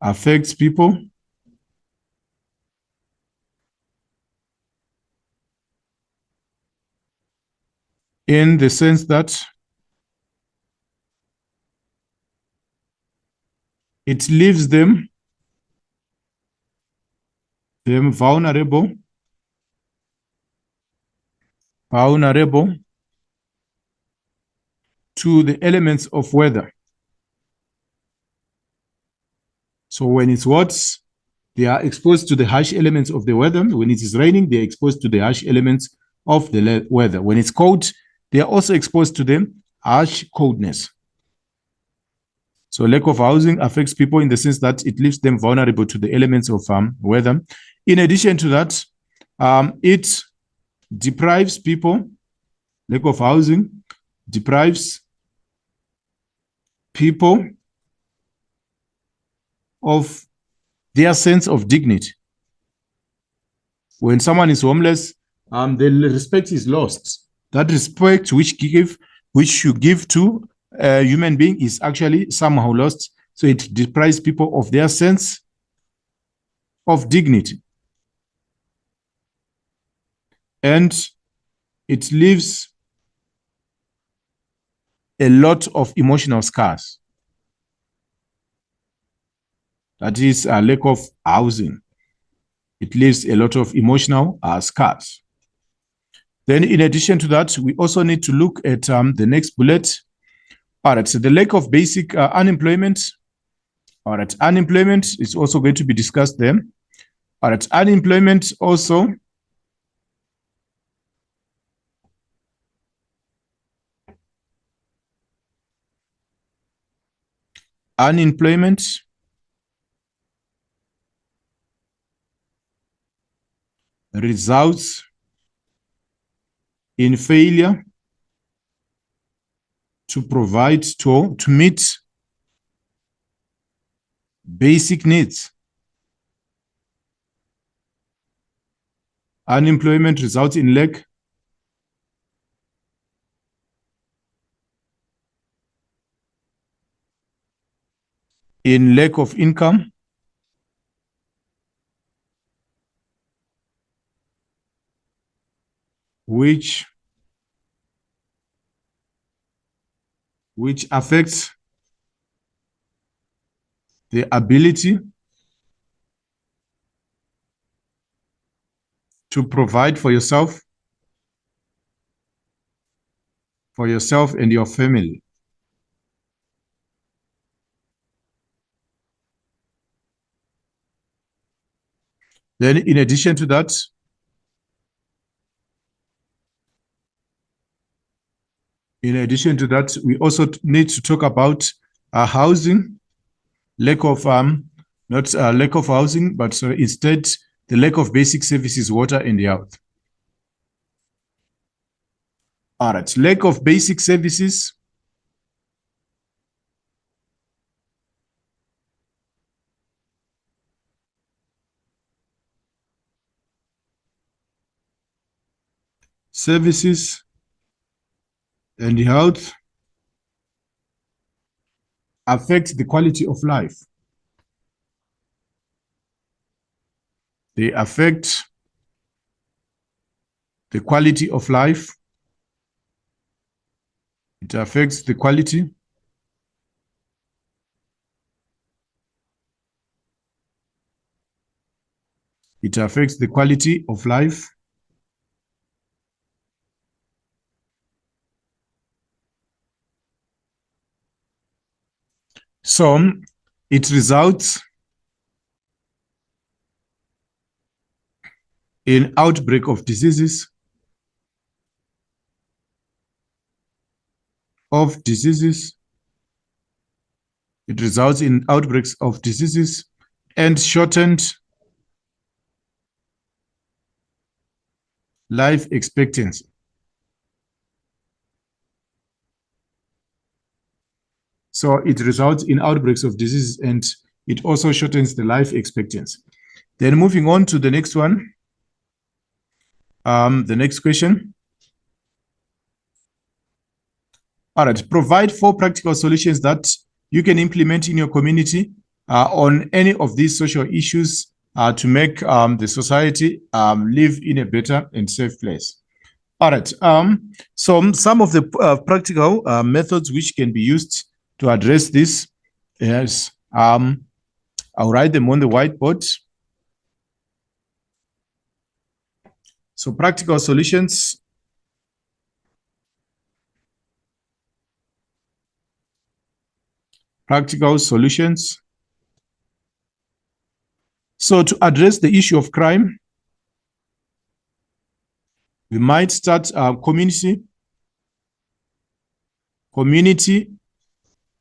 [SPEAKER 2] affects people in the sense that it leaves them vulnerable to the elements of weather. So when it's hot, they are exposed to the harsh elements of the weather. When it is raining, they are exposed to the harsh elements of the weather. When it's cold, they are also exposed to the harsh coldness. So lack of housing affects people in the sense that it leaves them vulnerable to the elements of weather. In addition to that, it deprives people, lack of housing deprives people of their sense of dignity. When someone is homeless, the respect is lost. That respect which you give to a human being is actually somehow lost. So it deprives people of their sense of dignity. And it leaves a lot of emotional scars. That is a lack of housing. It leaves a lot of emotional scars. Then in addition to that, we also need to look at the next bullet. All right, so the lack of basic unemployment. All right, unemployment is also going to be discussed there. All right, unemployment also results in failure to provide to meet basic needs. Unemployment results in lack of income, which affects the ability to provide for yourself and your family. Then in addition to that, we also need to talk about housing, lack of not lack of housing, but instead the lack of basic services, water and health. All right, lack of basic services services and health affect the quality of life. They affect the quality of life. It affects the quality. It affects the quality of life. So it results in outbreak of diseases, It results in outbreaks of diseases and shortened life expectancy. So it results in outbreaks of diseases and it also shortens the life expectancy. Then moving on to the next one. The next question. All right, provide 4 practical solutions that you can implement in your community on any of these social issues to make the society live in a better and safe place. All right, so some of the practical methods which can be used to address this is, I'll write them on the whiteboard. So practical solutions. Practical solutions. So to address the issue of crime, we might start community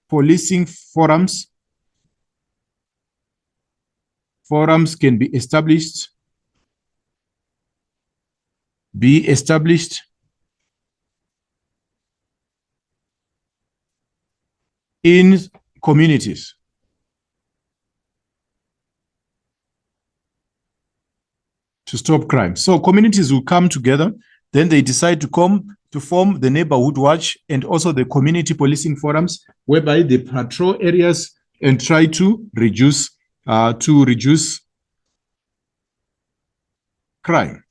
[SPEAKER 2] policing forums. Forums can be established in communities. To stop crime. So communities will come together, then they decide to come to form the neighborhood watch and also the community policing forums, whereby they patrol areas and try to reduce crime.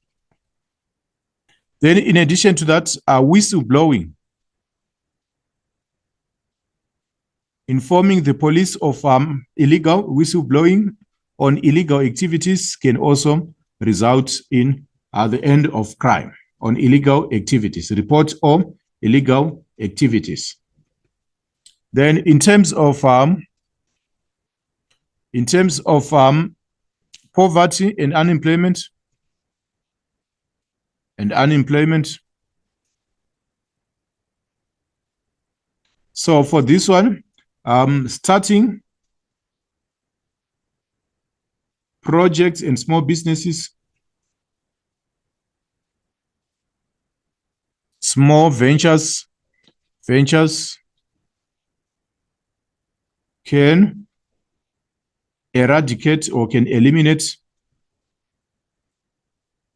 [SPEAKER 2] Then in addition to that, whistleblowing. Informing the police of illegal whistleblowing on illegal activities can also result in the end of crime on illegal activities. Report on illegal activities. Then in terms of poverty and unemployment, So for this one, starting projects and small businesses, small ventures can eradicate or can eliminate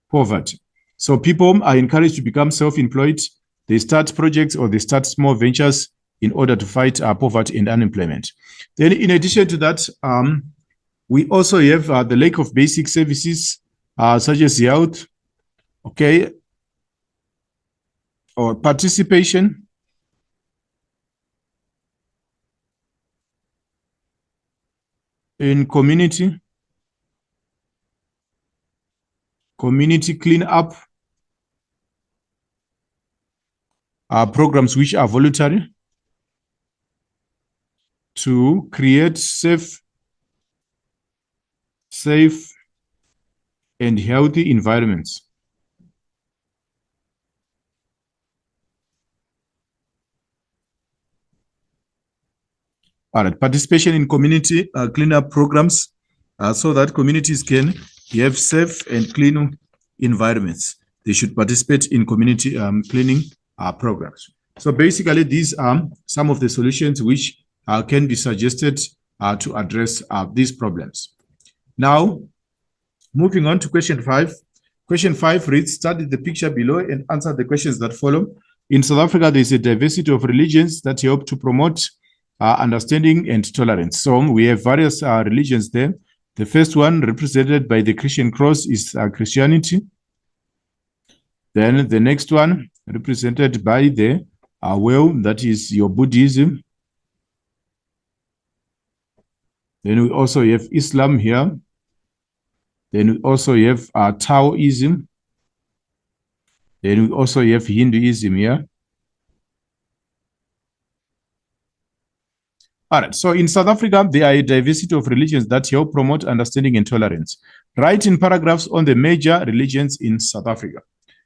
[SPEAKER 2] poverty. So people are encouraged to become self-employed. They start projects or they start small ventures in order to fight poverty and unemployment. Then in addition to that, we also have the lack of basic services such as health, okay, or participation in community cleanup programs which are voluntary to create safe and healthy environments. All right, participation in community cleanup programs so that communities can have safe and clean environments. They should participate in community cleaning programs. So basically, these are some of the solutions which can be suggested to address these problems. Now, moving on to question 5, Question 5 reads, study the picture below and answer the questions that follow. In South Africa, there is a diversity of religions that help to promote understanding and tolerance. So we have various religions there. The first one, represented by the Christian cross, is Christianity. Then the next one, represented by the well, that is your Buddhism. Then we also have Islam here. Then we also have Taoism. Then we also have Hinduism here. All right, so in South Africa, there are a diversity of religions that help promote understanding and tolerance. Write in paragraphs on the major religions in South Africa.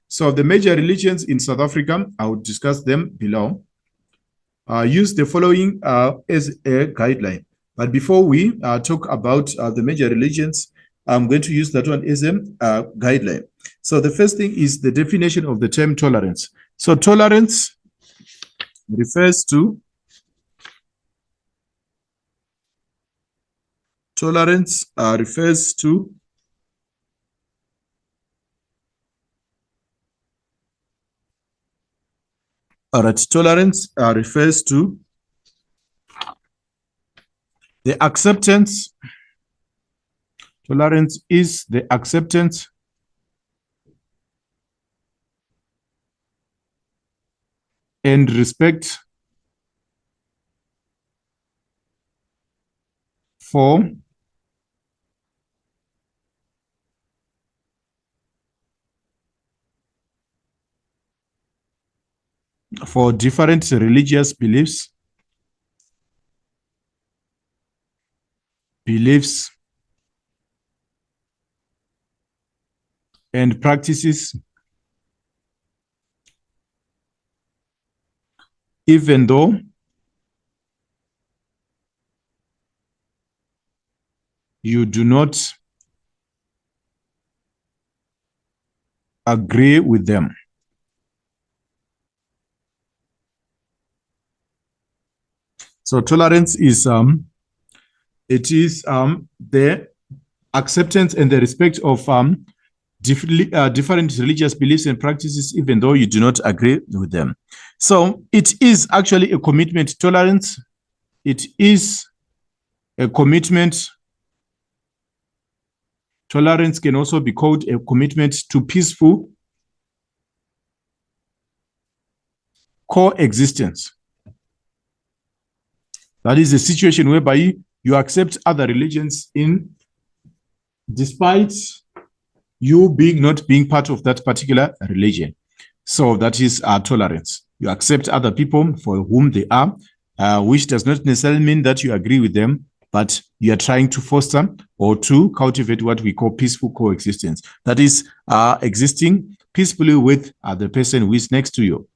[SPEAKER 2] So the major religions in South Africa, I will discuss them below. Use the following as a guideline. But before we talk about the major religions, I'm going to use that one as a guideline. So the first thing is the definition of the term tolerance. So tolerance refers to all right, tolerance refers to the acceptance. Tolerance is the acceptance and respect for different religious beliefs and practices, even though you do not agree with them. So tolerance is the acceptance and the respect of different religious beliefs and practices, even though you do not agree with them. So it is actually a commitment. Tolerance, it is a commitment. Tolerance can also be called a commitment to peaceful coexistence. That is a situation whereby you accept other religions despite you not being part of that particular religion. So that is tolerance. You accept other people for whom they are, which does not necessarily mean that you agree with them, but you are trying to foster or to cultivate what we call peaceful coexistence. That is existing peacefully with the person who is next to you.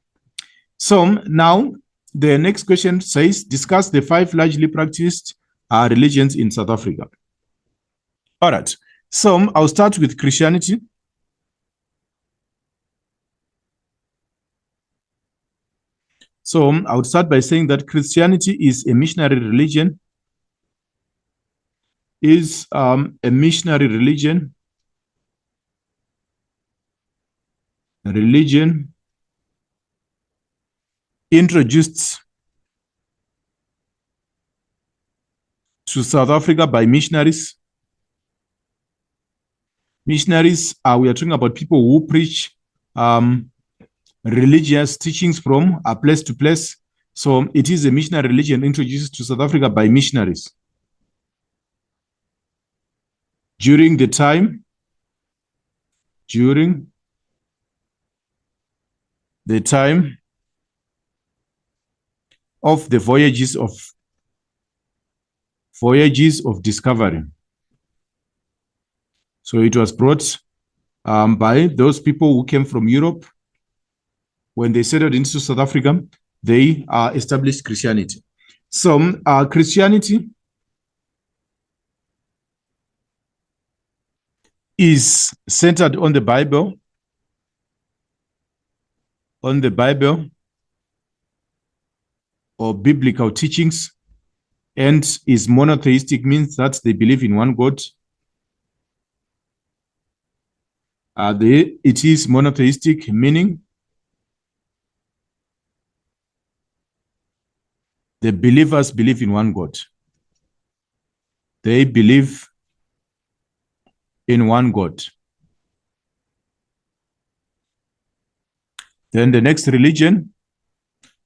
[SPEAKER 2] So now the next question says, discuss the 5 largely practiced religions in South Africa. All right. So I'll start with Christianity. So I would start by saying that Christianity is a missionary religion. Introduced to South Africa by missionaries. Missionaries, we are talking about people who preach religious teachings from place to place. So it is a missionary religion introduced to South Africa by missionaries. During the time of the voyages of discovery. So it was brought by those people who came from Europe. When they settled into South Africa, they established Christianity. So Christianity is centered on the Bible, or biblical teachings, and is monotheistic, means that they believe in one God. It is monotheistic, meaning the believers believe in one God. They believe in one God. Then the next religion,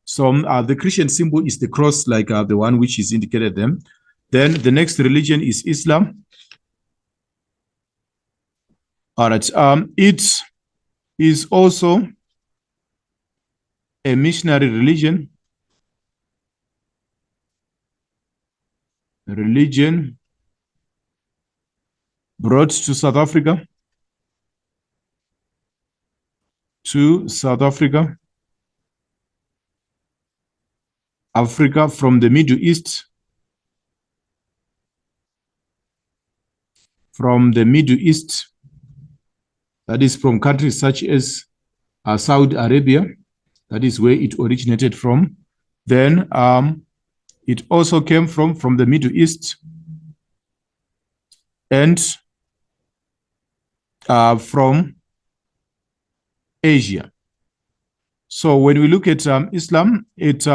[SPEAKER 2] so the Christian symbol is the cross, like the one which is indicated them. Then the next religion is Islam. All right. It is also a missionary religion. Religion brought to South Africa. Africa from the Middle East. From the Middle East, that is from countries such as Saudi Arabia. That is where it originated from. Then it also came from the Middle East and from Asia. So when we look at Islam, it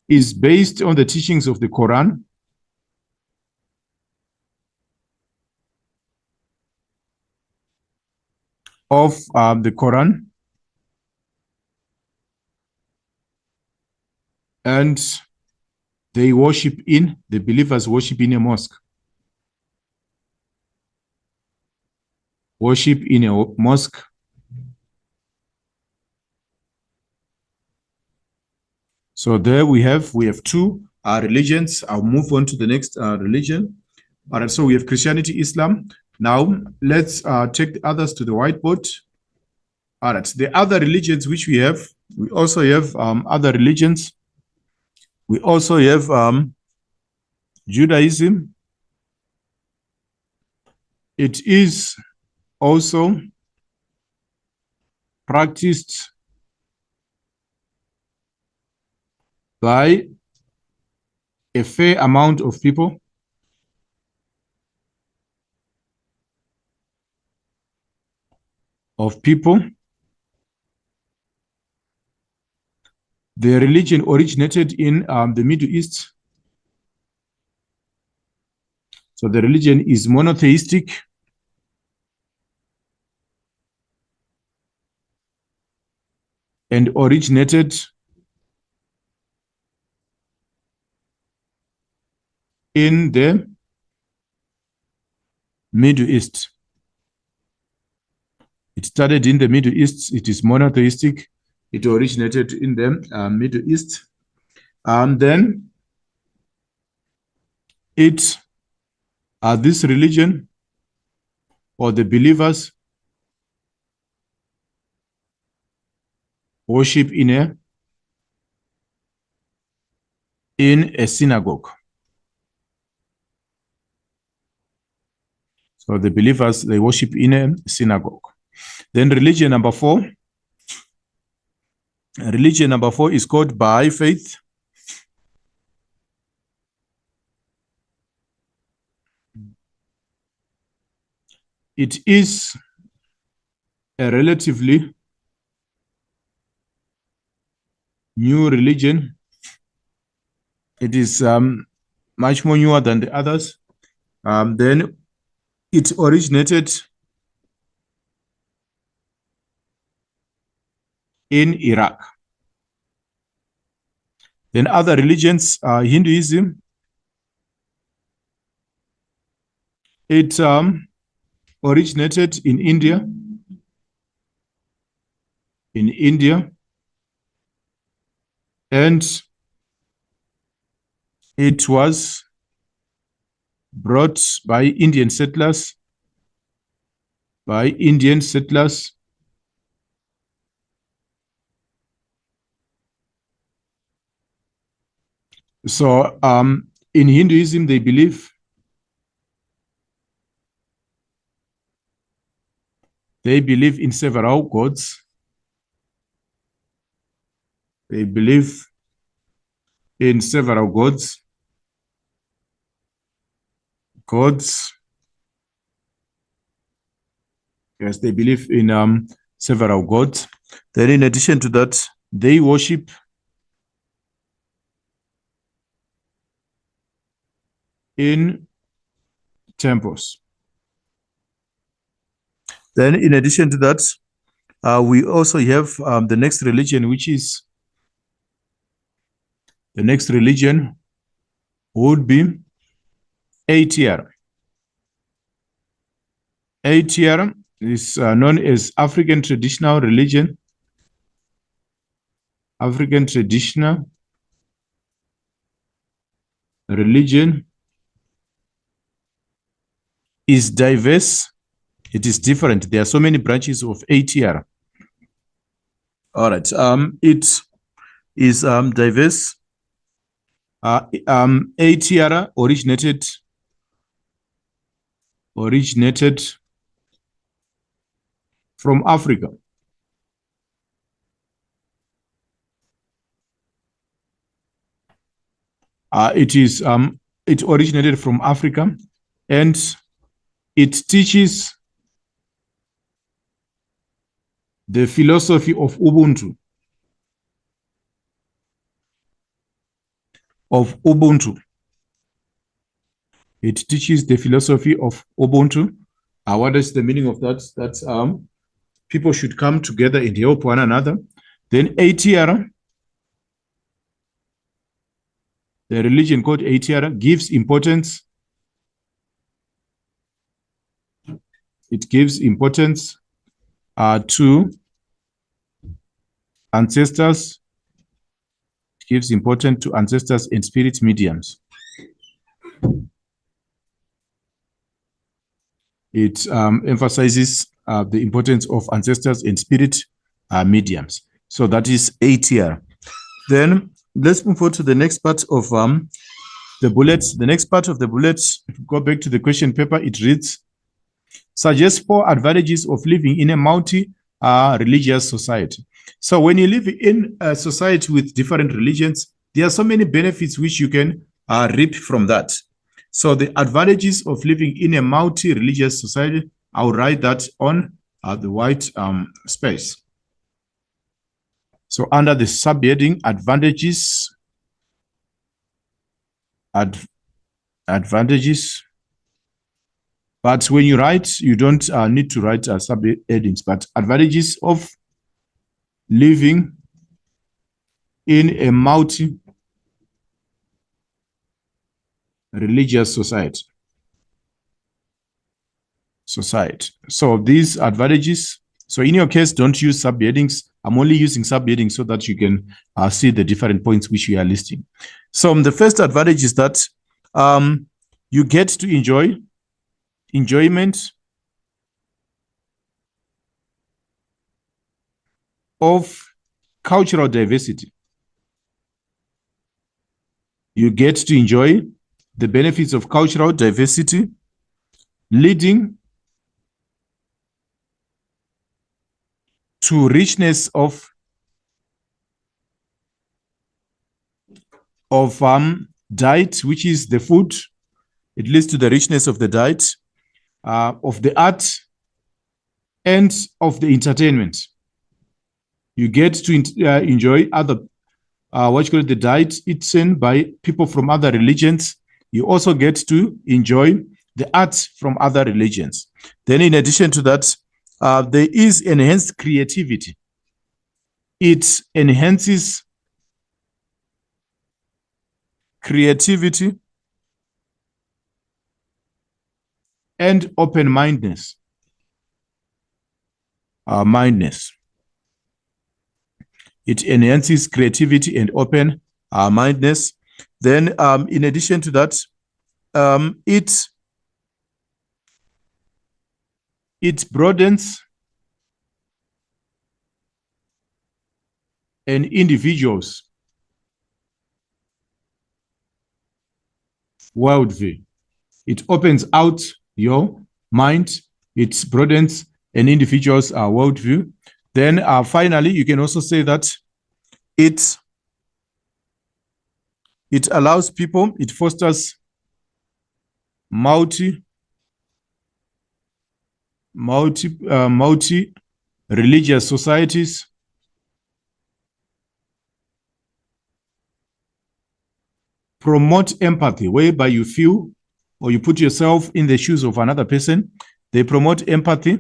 [SPEAKER 2] is based on the teachings of the Quran. And the believers worship in a mosque. Worship in a mosque. So there we have two religions. I'll move on to the next religion. All right, so we have Christianity, Islam. Now let's take the others to the whiteboard. All right, the other religions which we also have other religions. We also have Judaism. It is also practiced by a fair amount of people. The religion originated in the Middle East. So the religion is monotheistic. And originated in the Middle East. It started in the Middle East. It is monotheistic. It originated in the Middle East. And then this religion, or the believers, worship in a synagogue. So the believers, they worship in a synagogue. Then religion number 4. Religion number 4 is called by faith. It is a relatively new religion. It is much more newer than the others. Then it originated in Iraq. Then other religions, Hinduism. It originated in India. And it was brought by Indian settlers. So in Hinduism, they believe in several gods. They believe in several gods. Yes, they believe in several gods. Then in addition to that, they worship in temples. Then in addition to that, we also have the next religion, which is the next religion would be ATR. ATR is known as African Traditional Religion. African Traditional Religion is diverse. It is different. There are so many branches of ATR. All right. It is diverse. ATR originated from Africa. It originated from Africa, and it teaches the philosophy of Ubuntu. It teaches the philosophy of Ubuntu. What is the meaning of that? That people should come together and help one another. Then ATR, the religion called ATR, gives importance. It gives importance to ancestors. It gives importance to ancestors and spirit mediums. It emphasizes the importance of ancestors and spirit mediums. So that is ATR. Then let's move on to the next part of the bullets. The next part of the bullets, if you go back to the question paper, it reads, suggest 4 advantages of living in a multi-religious society. So when you live in a society with different religions, there are so many benefits which you can reap from that. So the advantages of living in a multi-religious society, I'll write that on the white space. So under the subheading, advantages, advantages. But when you write, you don't need to write subheadings, but advantages of living in a multi-religious society. So these advantages, so in your case, don't use subheadings. I'm only using subheadings so that you can see the different points which we are listing. So the first advantage is that you get to enjoyment of cultural diversity. You get to enjoy the benefits of cultural diversity, leading to richness of diet, which is the food. It leads to the richness of the diet, of the art, and of the entertainment. You get to enjoy other, the diet eaten by people from other religions. You also get to enjoy the art from other religions. Then in addition to that, there is enhanced creativity. It enhances creativity and open-mindedness. It enhances creativity and open-mindedness. Then in addition to that, it broadens an individual's worldview. It opens out your mind. It broadens an individual's worldview. Then finally, you can also say that it allows people, it fosters multi-religious societies, promote empathy, whereby you feel or you put yourself in the shoes of another person. They promote empathy.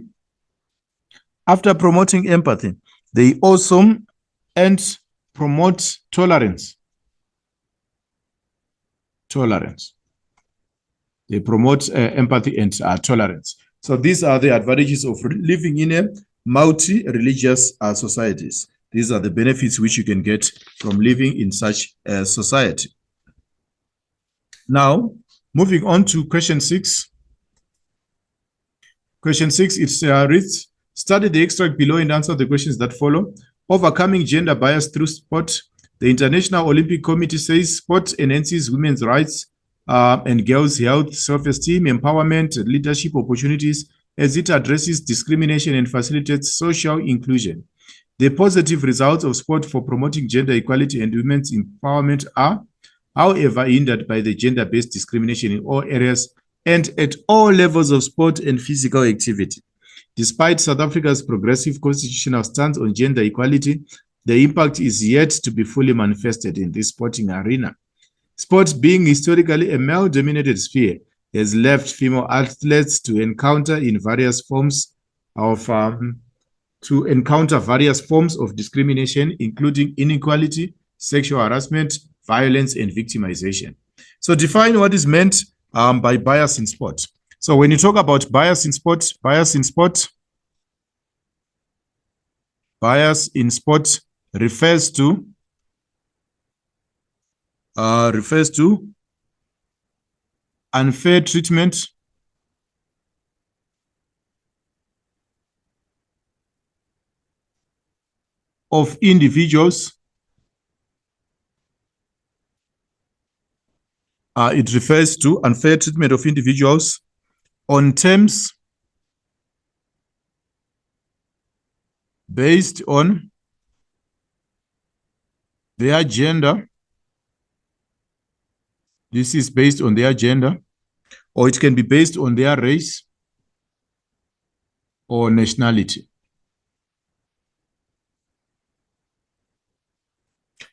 [SPEAKER 2] After promoting empathy, they also promote tolerance. They promote empathy and tolerance. So these are the advantages of living in a multi-religious societies. These are the benefits which you can get from living in such a society. Now, moving on to question 6. Question 6, it reads, study the extract below and answer the questions that follow. Overcoming gender bias through sport. The International Olympic Committee says sport enhances women's rights and girls' health, self-esteem, empowerment, and leadership opportunities as it addresses discrimination and facilitates social inclusion. The positive results of sport for promoting gender equality and women's empowerment are, however, hindered by the gender-based discrimination in all areas and at all levels of sport and physical activity. Despite South Africa's progressive constitutional stance on gender equality, the impact is yet to be fully manifested in this sporting arena. Sport, being historically a male-dominated sphere, has left female athletes to encounter various forms of discrimination, including inequality, sexual harassment, violence, and victimization. So define what is meant by bias in sport. So when you talk about bias in sport refers to unfair treatment of individuals. It refers to unfair treatment of individuals on terms based on their gender. This is based on their gender, or it can be based on their race or nationality.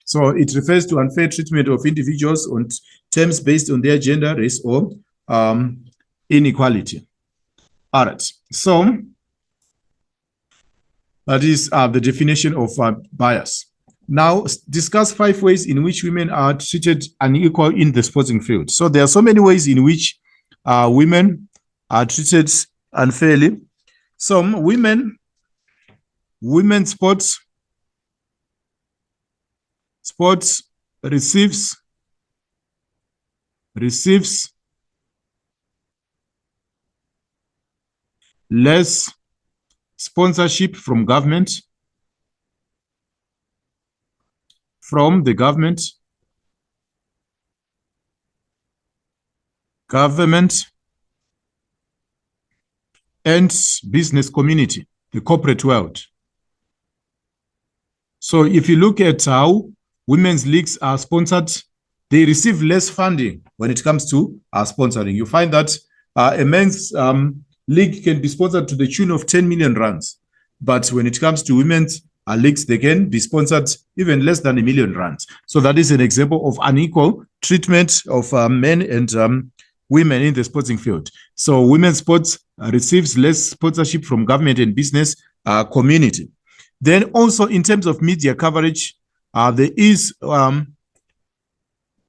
[SPEAKER 2] So it refers to unfair treatment of individuals on terms based on their gender, race, or inequality. All right. So that is the definition of bias. Now, discuss 5 ways in which women are treated unequal in the sporting field. So there are so many ways in which women are treated unfairly. Some women's sports receives less sponsorship from the government and business community, the corporate world. So if you look at how women's leagues are sponsored, they receive less funding when it comes to sponsoring. You find that a men's league can be sponsored to the tune of 10 million rands. But when it comes to women's leagues, they can be sponsored even less than 1 million rands. So that is an example of unequal treatment of men and women in the sporting field. So women's sports receives less sponsorship from government and business community. Then also in terms of media coverage, there is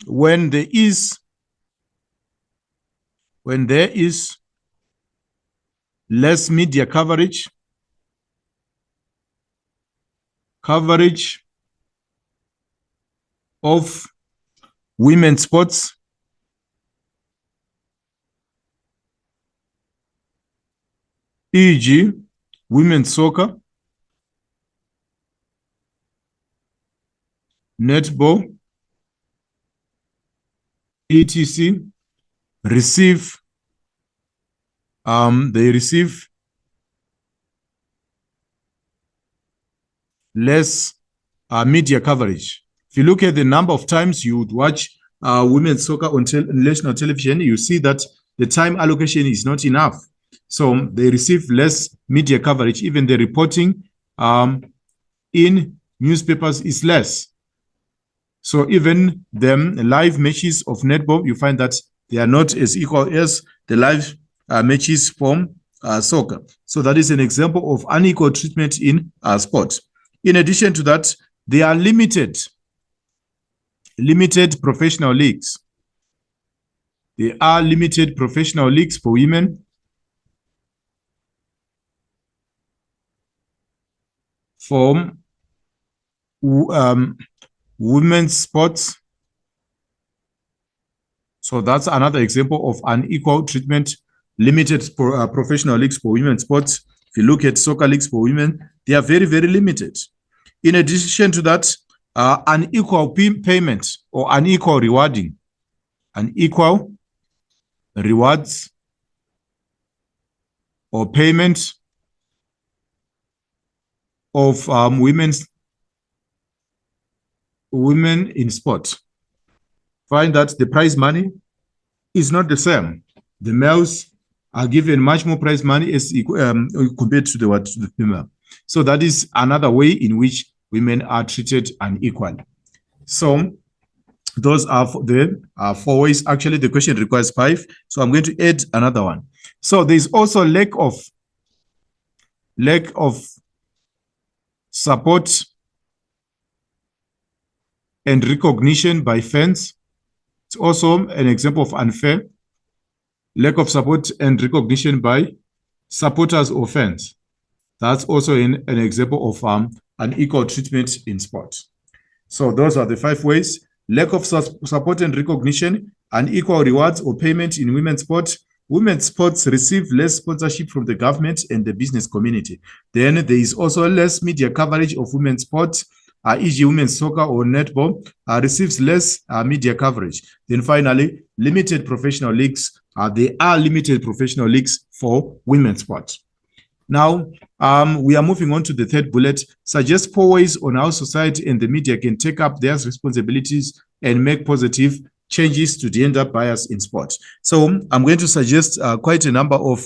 [SPEAKER 2] when there is less media coverage of women's sports, e.g., women's soccer, netball, etc., receive less media coverage. If you look at the number of times you would watch women's soccer on national television, you see that the time allocation is not enough. So they receive less media coverage. Even the reporting in newspapers is less. So even the live matches of netball, you find that they are not as equal as the live matches from soccer. So that is an example of unequal treatment in sport. In addition to that, there are limited professional leagues. There are limited professional leagues for women, for women's sports. So that's another example of unequal treatment. Limited professional leagues for women's sports. If you look at soccer leagues for women, they are very, very limited. In addition to that, unequal payment or unequal rewarding. Unequal rewards or payment of women in sport. Find that the prize money is not the same. The males are given much more prize money as compared to the female. So that is another way in which women are treated unequally. So those are the 4 ways. Actually, the question requires 5. So I'm going to add another one. So there's also lack of support and recognition by fans. It's also an example of unfair. Lack of support and recognition by supporters or fans. That's also an example of unequal treatment in sport. So those are the 5 ways. Lack of support and recognition, unequal rewards or payment in women's sport. Women's sports receive less sponsorship from the government and the business community. Then there is also less media coverage of women's sports, e.g. women's soccer or netball receives less media coverage. Then finally, limited professional leagues. There are limited professional leagues for women's sports. Now, we are moving on to the third bullet. Suggest 4 ways on how society and the media can take up their responsibilities and make positive changes to gender bias in sport. So I'm going to suggest quite a number of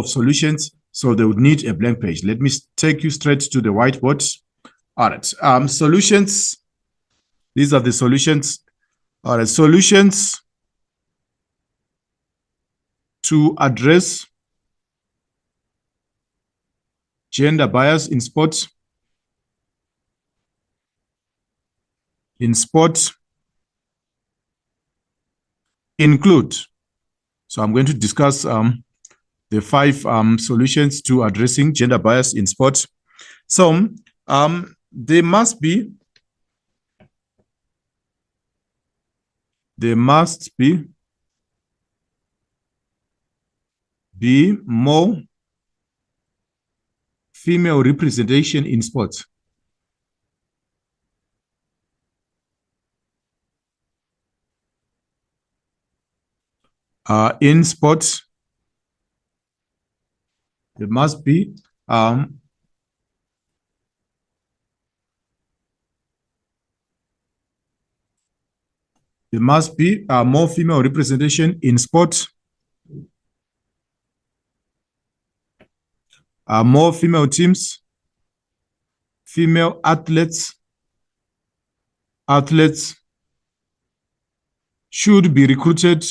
[SPEAKER 2] solutions. So they would need a blank page. Let me take you straight to the whiteboard. All right. Solutions. These are the solutions. All right. Solutions to address gender bias in sports. Include. So I'm going to discuss the 5 solutions to addressing gender bias in sport. So there must be more female representation in sports. In sports, there must be more female representation in sports. More female teams, female athletes should be recruited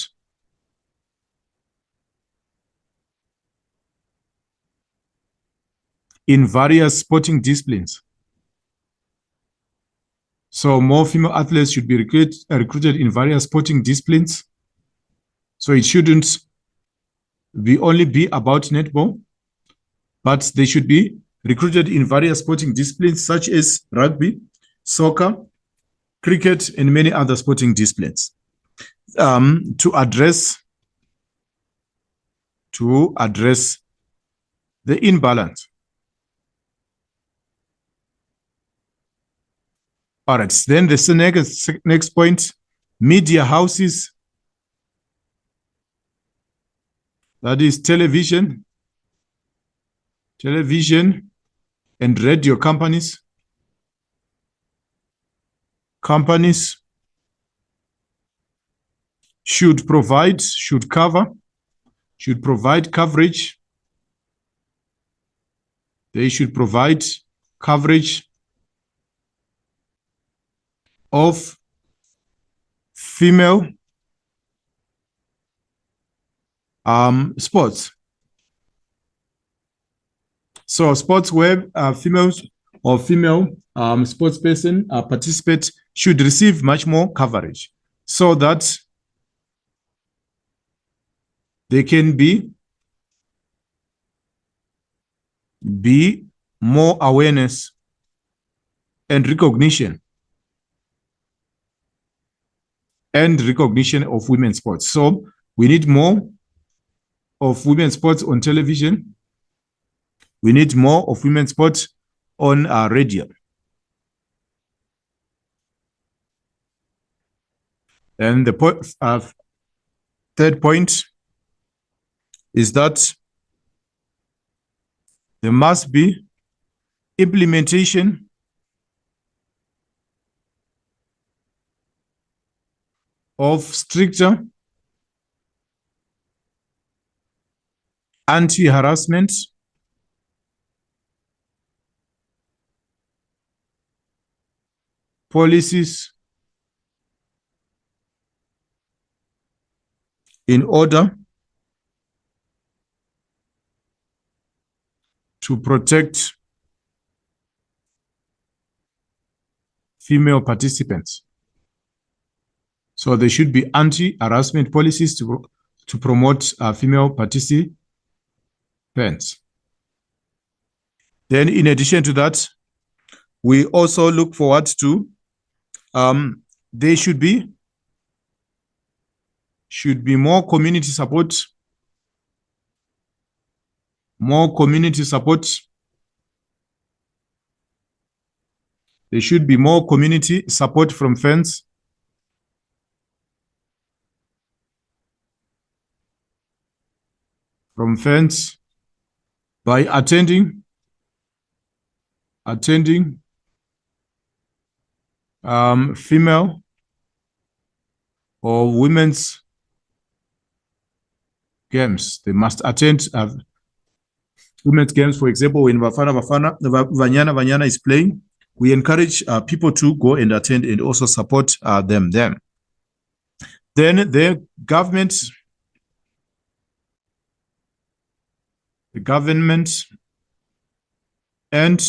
[SPEAKER 2] in various sporting disciplines. So more female athletes should be recruited in various sporting disciplines. So it shouldn't only be about netball, but they should be recruited in various sporting disciplines such as rugby, soccer, cricket, and many other sporting disciplines. To address the imbalance. All right, then the next point, media houses, that is television and radio companies should cover should provide coverage. They should provide coverage of female sports. So sports where females or female sports person participate should receive much more coverage so that they can be more awareness and recognition of women's sports. So we need more of women's sports on television. We need more of women's sports on radio. And the third point is that there must be implementation of stricter anti-harassment policies in order to protect female participants. So there should be anti-harassment policies to promote female participants. Then in addition to that, we also look forward to there should be more community support. More community support. There should be more community support from fans. From fans by attending female or women's games. They must attend women's games. For example, when Vanyana is playing, we encourage people to go and attend and also support them. Then the government and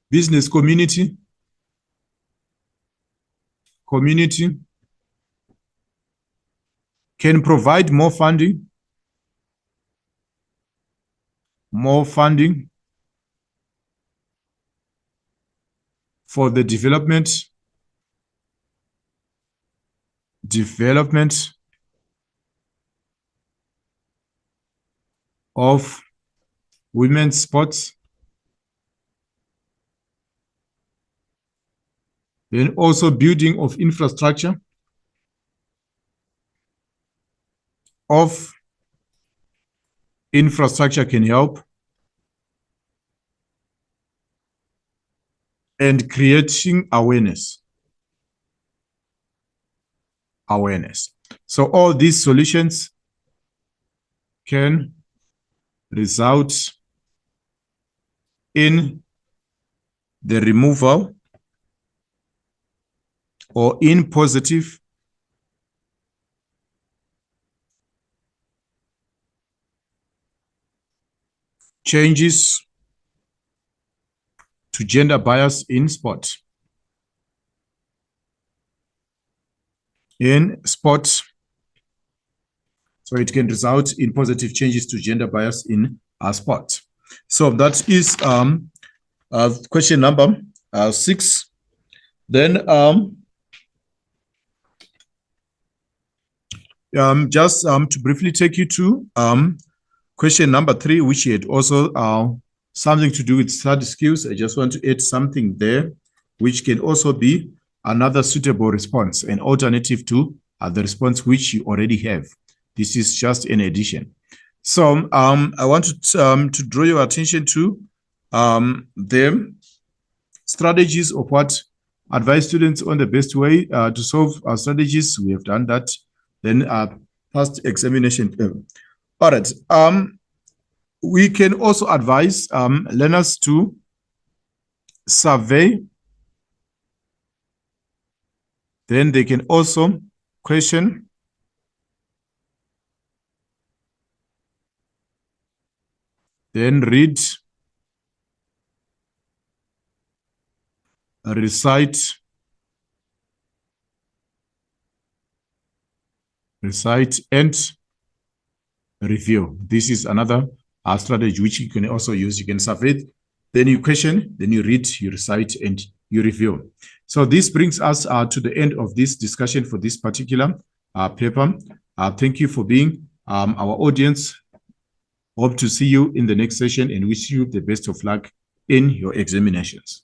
[SPEAKER 2] business community can provide more funding for the development of women's sports. Then also building of infrastructure can help, and creating awareness. So all these solutions can result in the removal or in positive changes to gender bias in sport. So it can result in positive changes to gender bias in sport. So that is question number 6. Then just to briefly take you to question number 3, which had also something to do with study skills. I just want to add something there, which can also be another suitable response, an alternative to the response which you already have. This is just an addition. So I want to draw your attention to the strategies of what advise students on the best way to solve strategies. We have done that. Then past examination All right. We can also advise learners to survey. Then they can also question. Then read, recite, and review. This is another strategy which you can also use. You can survey, then you question, then you read, you recite, and you review. So this brings us to the end of this discussion for this particular paper. Thank you for being our audience. Hope to see you in the next session and wish you the best of luck in your examinations.